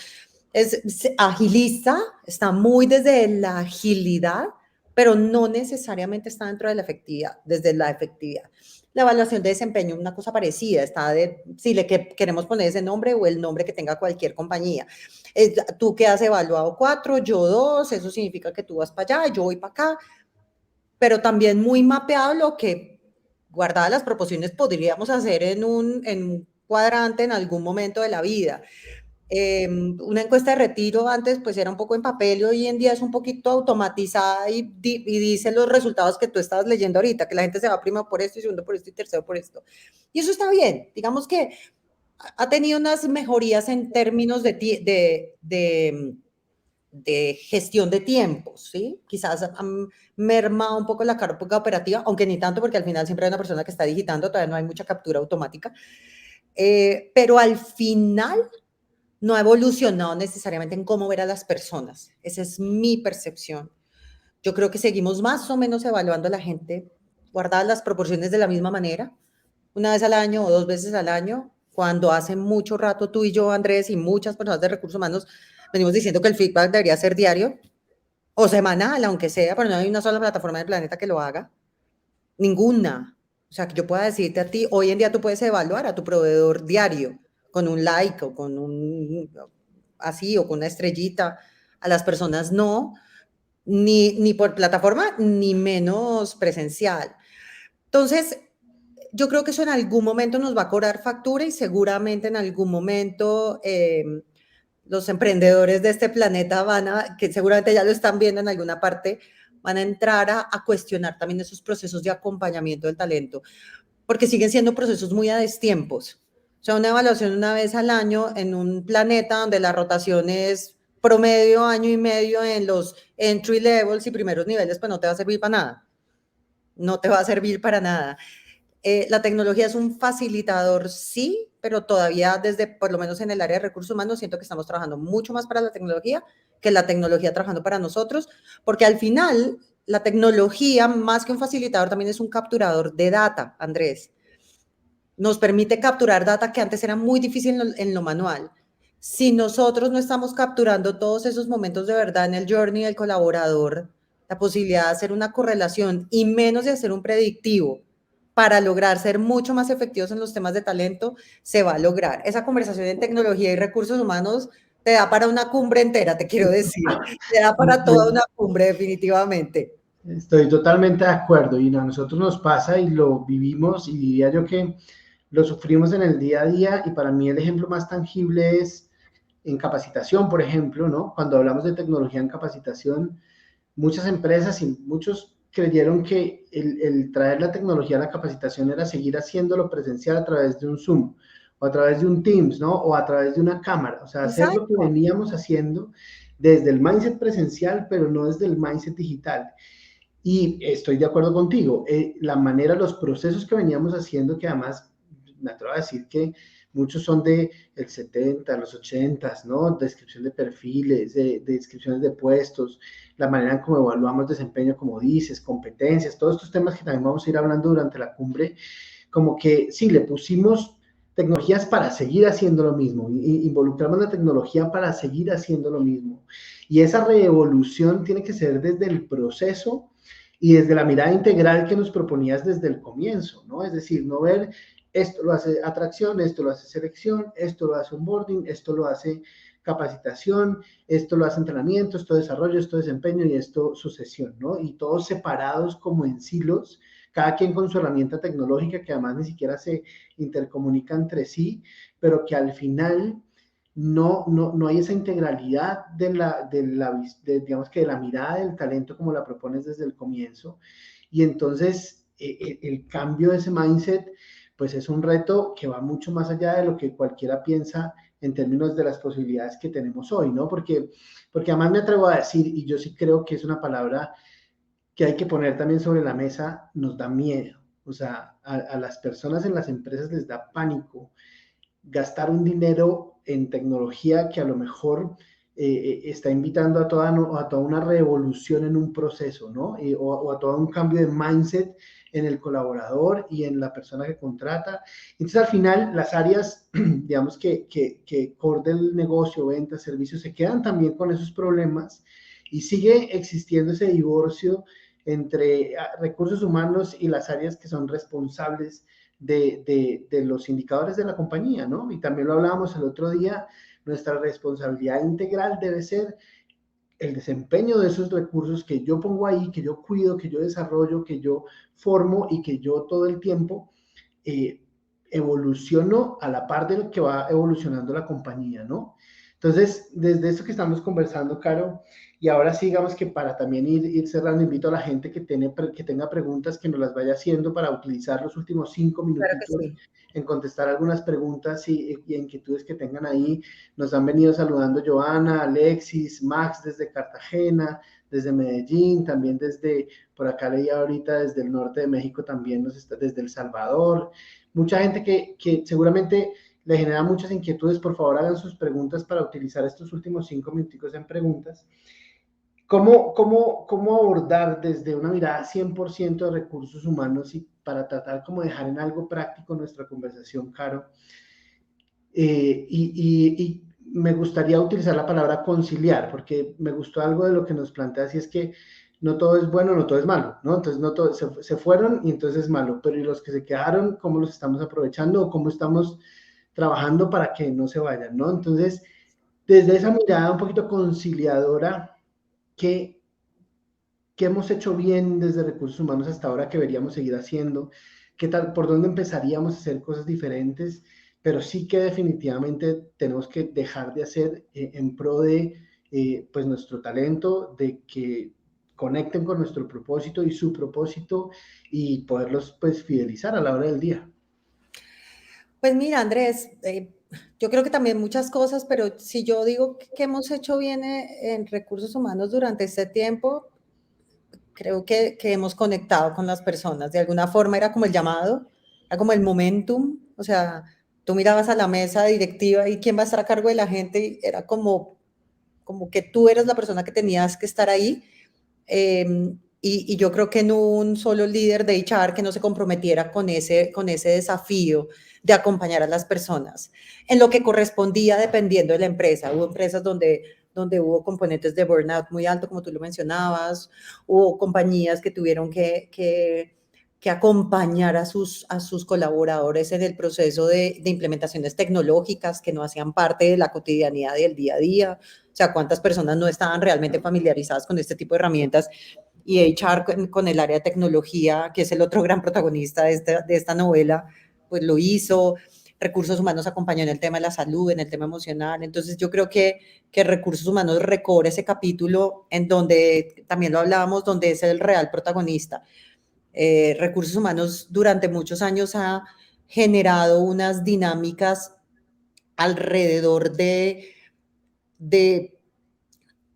Se agiliza, está muy desde la agilidad, pero no necesariamente está dentro de la efectividad, desde la efectividad. La evaluación de desempeño, una cosa parecida, está de si le queremos poner ese nombre o el nombre que tenga cualquier compañía. Tú que has evaluado 4, yo 2, eso significa que tú vas para allá, yo voy para acá, pero también muy mapeado lo que, guardadas las proporciones, podríamos hacer en un cuadrante en algún momento de la vida. Una encuesta de retiro antes pues era un poco en papel y hoy en día es un poquito automatizada y dice los resultados que tú estabas leyendo ahorita, que la gente se va primero por esto y segundo por esto y tercero por esto. Y eso está bien, digamos que ha tenido unas mejorías en términos de gestión de tiempos, ¿sí? Quizás han mermado un poco la carga operativa, aunque ni tanto porque al final siempre hay una persona que está digitando, todavía no hay mucha captura automática. pero al final no ha evolucionado necesariamente en cómo ver a las personas. Esa es mi percepción. Yo creo que seguimos más o menos evaluando a la gente, guardadas las proporciones de la misma manera, una vez al año o 2 veces al año, cuando hace mucho rato tú y yo, Andrés, y muchas personas de recursos humanos venimos diciendo que el feedback debería ser diario o semanal, aunque sea, pero no hay una sola plataforma del planeta que lo haga. Ninguna. O sea, que yo pueda decirte a ti, hoy en día tú puedes evaluar a tu proveedor diario con un like o con un así o con una estrellita. A las personas no, ni por plataforma, ni menos presencial. Entonces, yo creo que eso en algún momento nos va a cobrar factura y seguramente en algún momento los emprendedores de este planeta van a, que seguramente ya lo están viendo en alguna parte, van a entrar a cuestionar también esos procesos de acompañamiento del talento, porque siguen siendo procesos muy a destiempos. O sea, una evaluación una vez al año en un planeta donde la rotación es promedio año y medio en los entry levels y primeros niveles, pues no te va a servir para nada. No te va a servir para nada. La tecnología es un facilitador, sí, pero todavía desde, por lo menos en el área de recursos humanos, siento que estamos trabajando mucho más para la tecnología que la tecnología trabajando para nosotros, porque al final la tecnología, más que un facilitador, también es un capturador de data, Andrés. Nos permite capturar data que antes era muy difícil en lo manual. Si nosotros no estamos capturando todos esos momentos de verdad en el journey del colaborador, la posibilidad de hacer una correlación y menos de hacer un predictivo para lograr ser mucho más efectivos en los temas de talento, se va a lograr. Esa conversación en tecnología y recursos humanos te da para una cumbre entera, te quiero decir. Te da para toda una cumbre, definitivamente. Estoy totalmente de acuerdo y a nosotros nos pasa y lo vivimos y diría yo que lo sufrimos en el día a día y para mí el ejemplo más tangible es en capacitación, por ejemplo, ¿no? Cuando hablamos de tecnología en capacitación, muchas empresas y muchos creyeron que el traer la tecnología a la capacitación era seguir haciéndolo presencial a través de un Zoom o a través de un Teams, ¿no? O a través de una cámara, o sea, hacer lo que veníamos haciendo desde el mindset presencial, pero no desde el mindset digital. Y estoy de acuerdo contigo, la manera, los procesos que veníamos haciendo, que además me atrevo a decir que muchos son de el 70, los 80, ¿no? Descripción de perfiles, de descripciones de puestos, la manera en cómo evaluamos desempeño, como dices, competencias, todos estos temas que también vamos a ir hablando durante la cumbre, como que sí, le pusimos tecnologías para seguir haciendo lo mismo, involucramos la tecnología para seguir haciendo lo mismo. Y esa reevolución tiene que ser desde el proceso y desde la mirada integral que nos proponías desde el comienzo, ¿no? Es decir, no ver esto lo hace atracción, esto lo hace selección, esto lo hace onboarding, esto lo hace capacitación, esto lo hace entrenamiento, esto desarrollo, esto desempeño y esto sucesión, ¿no? Y todos separados como en silos, cada quien con su herramienta tecnológica que además ni siquiera se intercomunica entre sí, pero que al final no hay esa integralidad digamos que de la mirada del talento como la propones desde el comienzo. Y entonces el cambio de ese mindset, pues es un reto que va mucho más allá de lo que cualquiera piensa en términos de las posibilidades que tenemos hoy, ¿no? Porque además me atrevo a decir, y yo sí creo que es una palabra que hay que poner también sobre la mesa, nos da miedo. O sea, a las personas en las empresas les da pánico gastar un dinero en tecnología que a lo mejor está invitando a toda una revolución en un proceso, ¿no? O a todo un cambio de mindset en el colaborador y en la persona que contrata. Entonces, al final, las áreas, digamos, que core del negocio, ventas, servicios, se quedan también con esos problemas y sigue existiendo ese divorcio entre recursos humanos y las áreas que son responsables de los indicadores de la compañía, ¿no? Y también lo hablábamos el otro día, nuestra responsabilidad integral debe ser el desempeño de esos recursos que yo pongo ahí, que yo cuido, que yo desarrollo, que yo formo y que yo todo el tiempo evoluciono a la par de lo que va evolucionando la compañía, ¿no? Entonces, desde esto que estamos conversando, Caro, y ahora sí, digamos que para también ir cerrando, invito a la gente que tenga preguntas que nos las vaya haciendo para utilizar los últimos 5 Claro que minutitos sí. en contestar algunas preguntas y inquietudes que tengan ahí. Nos han venido saludando Joana, Alexis, Max desde Cartagena, desde Medellín, también desde, por acá leía ahorita, desde el norte de México también nos está, desde El Salvador. Mucha gente que seguramente le genera muchas inquietudes, por favor hagan sus preguntas para utilizar estos últimos 5 minuticos en preguntas. ¿Cómo abordar desde una mirada 100% de recursos humanos y para tratar como dejar en algo práctico nuestra conversación, Caro? Y me gustaría utilizar la palabra conciliar, porque me gustó algo de lo que nos planteas, y es que no todo es bueno, no todo es malo, ¿no? Entonces, no todo, se fueron y entonces es malo, pero ¿y los que se quedaron, cómo los estamos aprovechando o cómo estamos trabajando para que no se vayan, ¿no? Entonces, desde esa mirada un poquito conciliadora, ¿qué hemos hecho bien desde recursos humanos hasta ahora que deberíamos seguir haciendo? ¿Qué tal, por dónde empezaríamos a hacer cosas diferentes? Pero sí que definitivamente tenemos que dejar de hacer en pro de pues nuestro talento, de que conecten con nuestro propósito y su propósito y poderlos pues fidelizar a la hora del día. Pues mira, Andrés, yo creo que también muchas cosas, pero si yo digo que hemos hecho bien en recursos humanos durante este tiempo, creo que hemos conectado con las personas. De alguna forma era como el llamado, era como el momentum. O sea, tú mirabas a la mesa directiva y quién va a estar a cargo de la gente, y era como que tú eras la persona que tenías que estar ahí. Y yo creo que en un solo líder de HR que no se comprometiera con ese desafío de acompañar a las personas en lo que correspondía dependiendo de la empresa. Hubo empresas donde hubo componentes de burnout muy alto, como tú lo mencionabas, hubo compañías que tuvieron que acompañar a sus colaboradores en el proceso de implementaciones tecnológicas que no hacían parte de la cotidianidad del día a día. O sea, cuántas personas no estaban realmente familiarizadas con este tipo de herramientas, y HR con el área de tecnología, que es el otro gran protagonista de esta novela, pues lo hizo. Recursos humanos acompañó en el tema de la salud, en el tema emocional. Entonces yo creo que Recursos Humanos recobre ese capítulo en donde también lo hablábamos, donde es el real protagonista. Recursos Humanos durante muchos años ha generado unas dinámicas alrededor de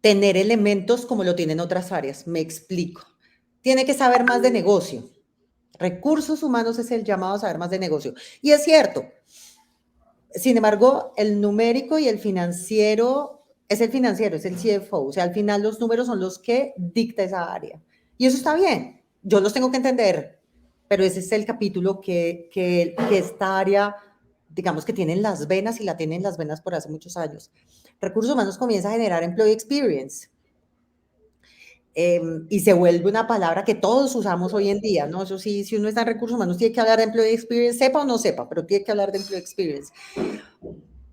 tener elementos como lo tienen otras áreas. Me explico. Tiene que saber más de negocio. Recursos humanos es el llamado a saber más de negocio. Y es cierto. Sin embargo, el numérico y el financiero es el financiero, es el CFO. O sea, al final los números son los que dicta esa área. Y eso está bien. Yo los tengo que entender. Pero ese es el capítulo que esta área, digamos que tienen las venas, y la tienen las venas por hace muchos años. Recursos humanos comienza a generar employee experience. Y se vuelve una palabra que todos usamos hoy en día, ¿no? Eso sí, si uno está en recursos humanos, tiene que hablar de employee experience, sepa o no sepa, pero tiene que hablar de employee experience.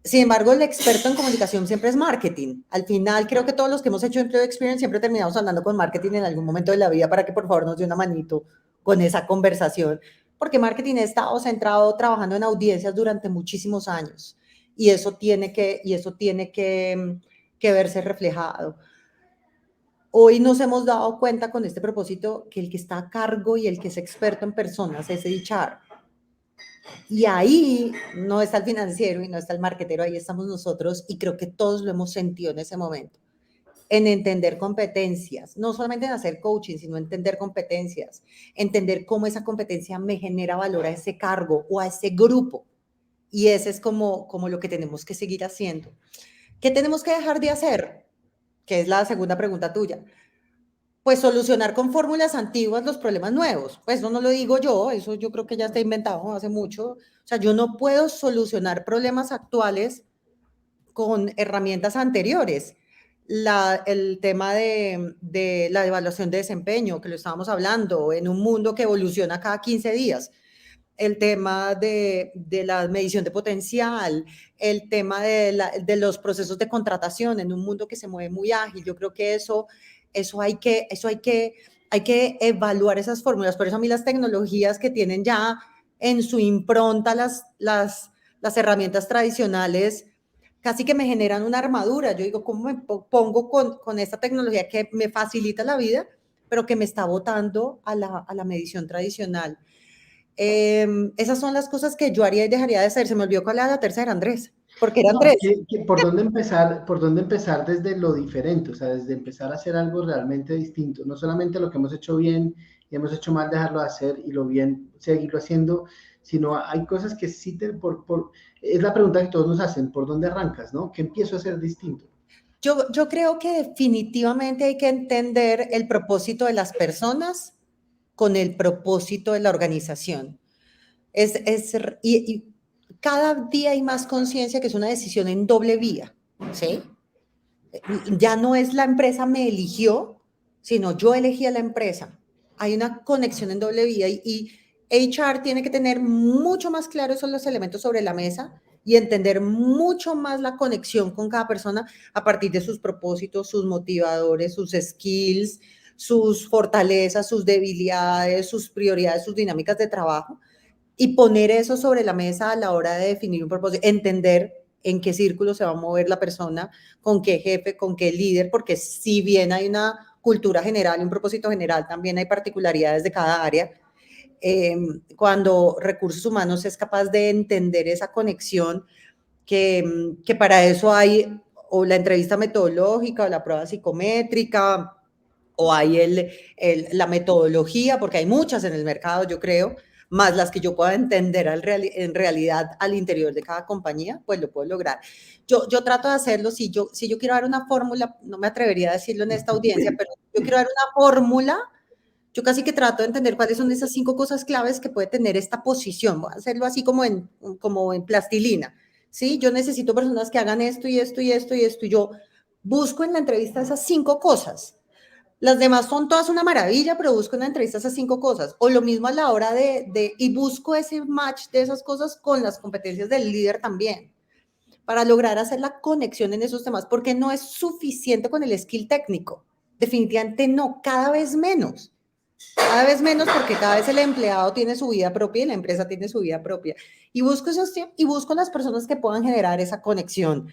Sin embargo, el experto en comunicación siempre es marketing. Al final, creo que todos los que hemos hecho employee experience siempre terminamos hablando con marketing en algún momento de la vida, para que por favor nos dé una manito con esa conversación, porque marketing ha estado centrado trabajando en audiencias durante muchísimos años, y eso tiene que verse reflejado. Hoy nos hemos dado cuenta con este propósito que el que está a cargo y el que es experto en personas es HR. Y ahí no está el financiero y no está el marketero, ahí estamos nosotros, y creo que todos lo hemos sentido en ese momento. En entender competencias, no solamente en hacer coaching, sino entender competencias, entender cómo esa competencia me genera valor a ese cargo o a ese grupo. Y ese es como lo que tenemos que seguir haciendo. ¿Qué tenemos que dejar de hacer? Que es la segunda pregunta tuya. Pues solucionar con fórmulas antiguas los problemas nuevos. Pues eso no lo digo yo, eso yo creo que ya está inventado hace mucho. O sea, yo no puedo solucionar problemas actuales con herramientas anteriores. El tema de la evaluación de desempeño, que lo estábamos hablando, en un mundo que evoluciona cada 15 días. El tema de la medición de potencial, el tema de los procesos de contratación en un mundo que se mueve muy ágil. Yo creo que eso hay que evaluar esas fórmulas. Por eso a mí las tecnologías que tienen ya en su impronta las herramientas tradicionales casi que me generan una armadura. Yo digo, ¿cómo me pongo con esta tecnología que me facilita la vida, pero que me está botando a la medición tradicional? Esas son las cosas que yo haría y dejaría de hacer. Se me olvidó cuál era la tercera, Andrés, porque eran tres. ¿Por dónde empezar desde lo diferente? O sea, desde empezar a hacer algo realmente distinto. No solamente lo que hemos hecho bien y hemos hecho mal, dejarlo de hacer, y lo bien seguirlo haciendo, sino hay cosas que sí es la pregunta que todos nos hacen, ¿por dónde arrancas, no? ¿Qué empiezo a hacer distinto? Yo creo que definitivamente hay que entender el propósito de las personas con el propósito de la organización. Y cada día hay más conciencia que es una decisión en doble vía, ¿sí? Ya no es la empresa me eligió, sino yo elegí a la empresa. Hay una conexión en doble vía y HR tiene que tener mucho más claros esos los elementos sobre la mesa y entender mucho más la conexión con cada persona a partir de sus propósitos, sus motivadores, sus skills, sus fortalezas, sus debilidades, sus prioridades, sus dinámicas de trabajo y poner eso sobre la mesa a la hora de definir un propósito, entender en qué círculo se va a mover la persona, con qué jefe, con qué líder, porque si bien hay una cultura general y un propósito general, también hay particularidades de cada área. Cuando recursos humanos es capaz de entender esa conexión, que para eso hay o la entrevista metodológica o la prueba psicométrica o hay la metodología, porque hay muchas en el mercado, yo creo, más las que yo pueda entender en realidad al interior de cada compañía, pues lo puedo lograr. Yo trato de hacerlo, si yo quiero dar una fórmula, no me atrevería a decirlo en esta audiencia, pero yo quiero dar una fórmula, yo casi que trato de entender cuáles son esas 5 cosas claves que puede tener esta posición. Voy a hacerlo así como en plastilina, ¿sí? Yo necesito personas que hagan esto y esto y esto y esto, y yo busco en la entrevista esas 5 cosas. Las demás son todas una maravilla, pero busco en la entrevista esas 5 cosas. O lo mismo a la hora y busco ese match de esas cosas con las competencias del líder también, para lograr hacer la conexión en esos temas, porque no es suficiente con el skill técnico. Definitivamente no, cada vez menos. Cada vez menos porque cada vez el empleado tiene su vida propia y la empresa tiene su vida propia. Y busco las personas que puedan generar esa conexión.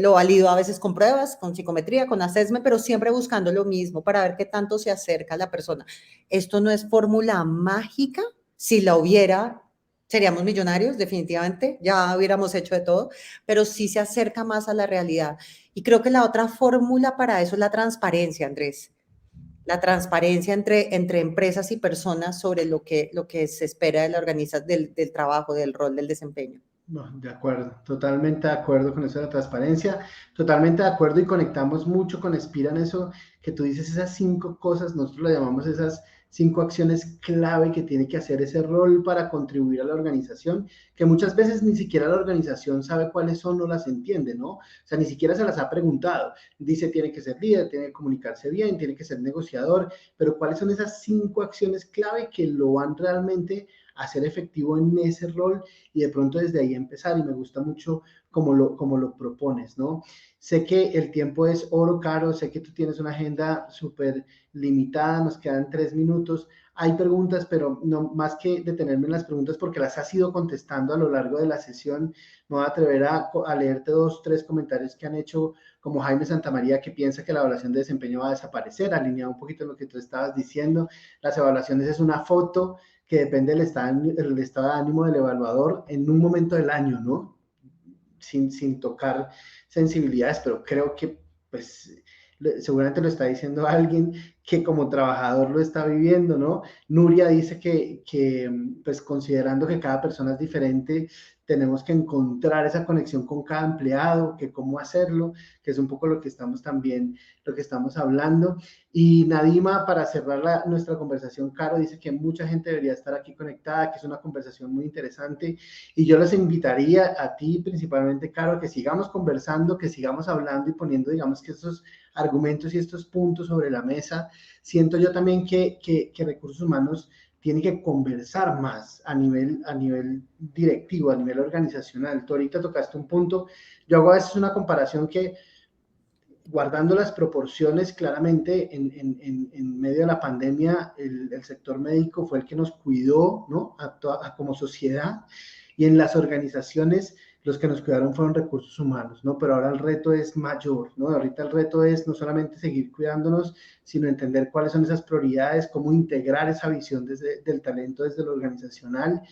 Lo valido a veces con pruebas, con psicometría, con assessment, pero siempre buscando lo mismo para ver qué tanto se acerca a la persona. Esto no es fórmula mágica. Si la hubiera, seríamos millonarios, definitivamente. Ya hubiéramos hecho de todo, pero sí se acerca más a la realidad. Y creo que la otra fórmula para eso es la transparencia, Andrés. La transparencia entre empresas y personas sobre lo que se espera de la organización, del trabajo, del rol, del desempeño. No, de acuerdo, totalmente de acuerdo con eso de la transparencia, totalmente de acuerdo y conectamos mucho con Espira en eso que tú dices, esas 5 cosas, nosotros lo llamamos esas 5 acciones clave que tiene que hacer ese rol para contribuir a la organización, que muchas veces ni siquiera la organización sabe cuáles son, no las entiende, ¿no? O sea, ni siquiera se las ha preguntado. Dice, tiene que ser líder, tiene que comunicarse bien, tiene que ser negociador, pero ¿cuáles son esas 5 acciones clave que lo van realmente a hacer efectivo en ese rol y de pronto desde ahí empezar? Y me gusta mucho como lo propones, ¿no? Sé que el tiempo es oro caro, sé que tú tienes una agenda súper limitada, nos quedan 3 minutos. Hay preguntas, pero no más que detenerme en las preguntas porque las has ido contestando a lo largo de la sesión. Me voy a atrever a leerte 2, 3 comentarios que han hecho, como Jaime Santamaría, que piensa que la evaluación de desempeño va a desaparecer, alineado un poquito en lo que tú estabas diciendo. Las evaluaciones es una foto que depende del estado de ánimo del evaluador en un momento del año, ¿no? Sin tocar sensibilidades, pero creo que pues seguramente lo está diciendo alguien que como trabajador lo está viviendo, ¿no? Nuria dice que pues considerando que cada persona es diferente, tenemos que encontrar esa conexión con cada empleado, que cómo hacerlo, que es un poco lo que estamos también, lo que estamos hablando. Y Nadima, para cerrar nuestra conversación, Caro, dice que mucha gente debería estar aquí conectada, que es una conversación muy interesante. Y yo les invitaría a ti, principalmente, Caro, que sigamos conversando, que sigamos hablando y poniendo, digamos, que estos argumentos y estos puntos sobre la mesa. Siento yo también que recursos humanos tiene que conversar más a nivel directivo, a nivel organizacional. Tú ahorita tocaste un punto, yo hago a veces una comparación que, guardando las proporciones, claramente en medio de la pandemia, el sector médico fue el que nos cuidó, ¿no? Como sociedad, y en las organizaciones los que nos cuidaron fueron recursos humanos, ¿no? Pero ahora el reto es mayor, ¿no? Ahorita el reto es no solamente seguir cuidándonos, sino entender cuáles son esas prioridades, cómo integrar esa visión del talento desde lo organizacional.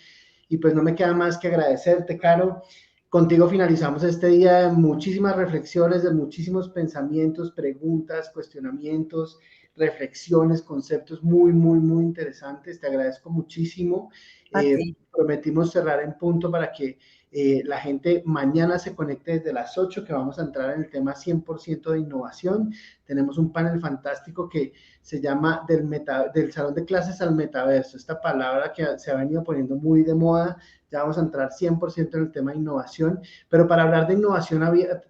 Y pues no me queda más que agradecerte, Caro. Contigo finalizamos este día de muchísimas reflexiones, de muchísimos pensamientos, preguntas, cuestionamientos, reflexiones, conceptos muy, muy, muy interesantes. Te agradezco muchísimo. A ti. Prometimos cerrar en punto para que la gente mañana se conecte desde las 8, que vamos a entrar en el tema 100% de innovación. Tenemos un panel fantástico que se llama del salón de clases al metaverso, esta palabra que se ha venido poniendo muy de moda. Ya vamos a entrar 100% en el tema de innovación, pero para hablar de innovación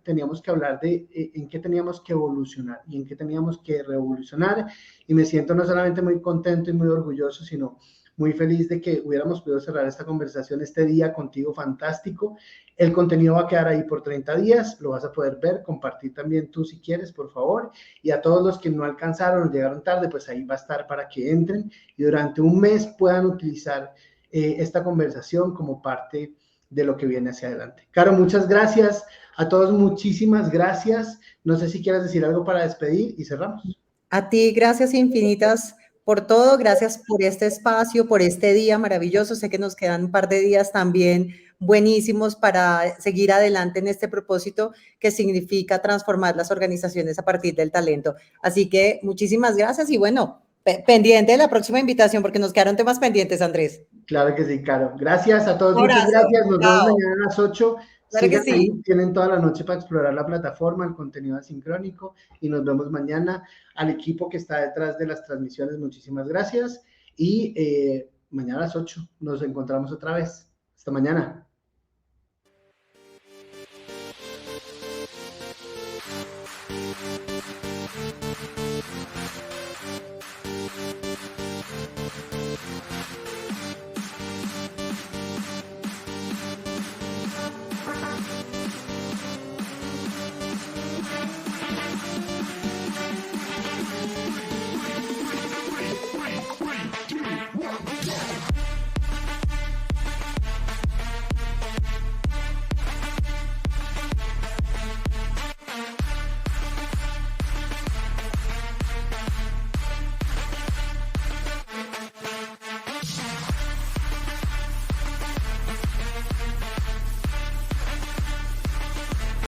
teníamos que hablar de en qué teníamos que evolucionar y en qué teníamos que revolucionar, y me siento no solamente muy contento y muy orgulloso, sino muy feliz de que hubiéramos podido cerrar esta conversación este día contigo, fantástico. El contenido va a quedar ahí por 30 días, lo vas a poder ver, compartir también tú si quieres, por favor, y a todos los que no alcanzaron o llegaron tarde, pues ahí va a estar para que entren y durante un mes puedan utilizar esta conversación como parte de lo que viene hacia adelante. Caro, muchas gracias. A todos, muchísimas gracias. No sé si quieres decir algo para despedir y cerramos. A ti, gracias infinitas por todo, gracias por este espacio, por este día maravilloso. Sé que nos quedan un par de días también buenísimos para seguir adelante en este propósito que significa transformar las organizaciones a partir del talento. Así que muchísimas gracias y bueno, pendiente de la próxima invitación porque nos quedaron temas pendientes, Andrés. Claro que sí, Caro. Gracias a todos, Un abrazo. muchas gracias. Nos vemos Chao. mañana a las 8. Claro que Sigan sí. ahí, tienen toda la noche para explorar la plataforma, el contenido asincrónico, y nos vemos mañana. Al equipo que está detrás de las transmisiones, muchísimas gracias. Y mañana a las 8 nos encontramos otra vez. Hasta mañana.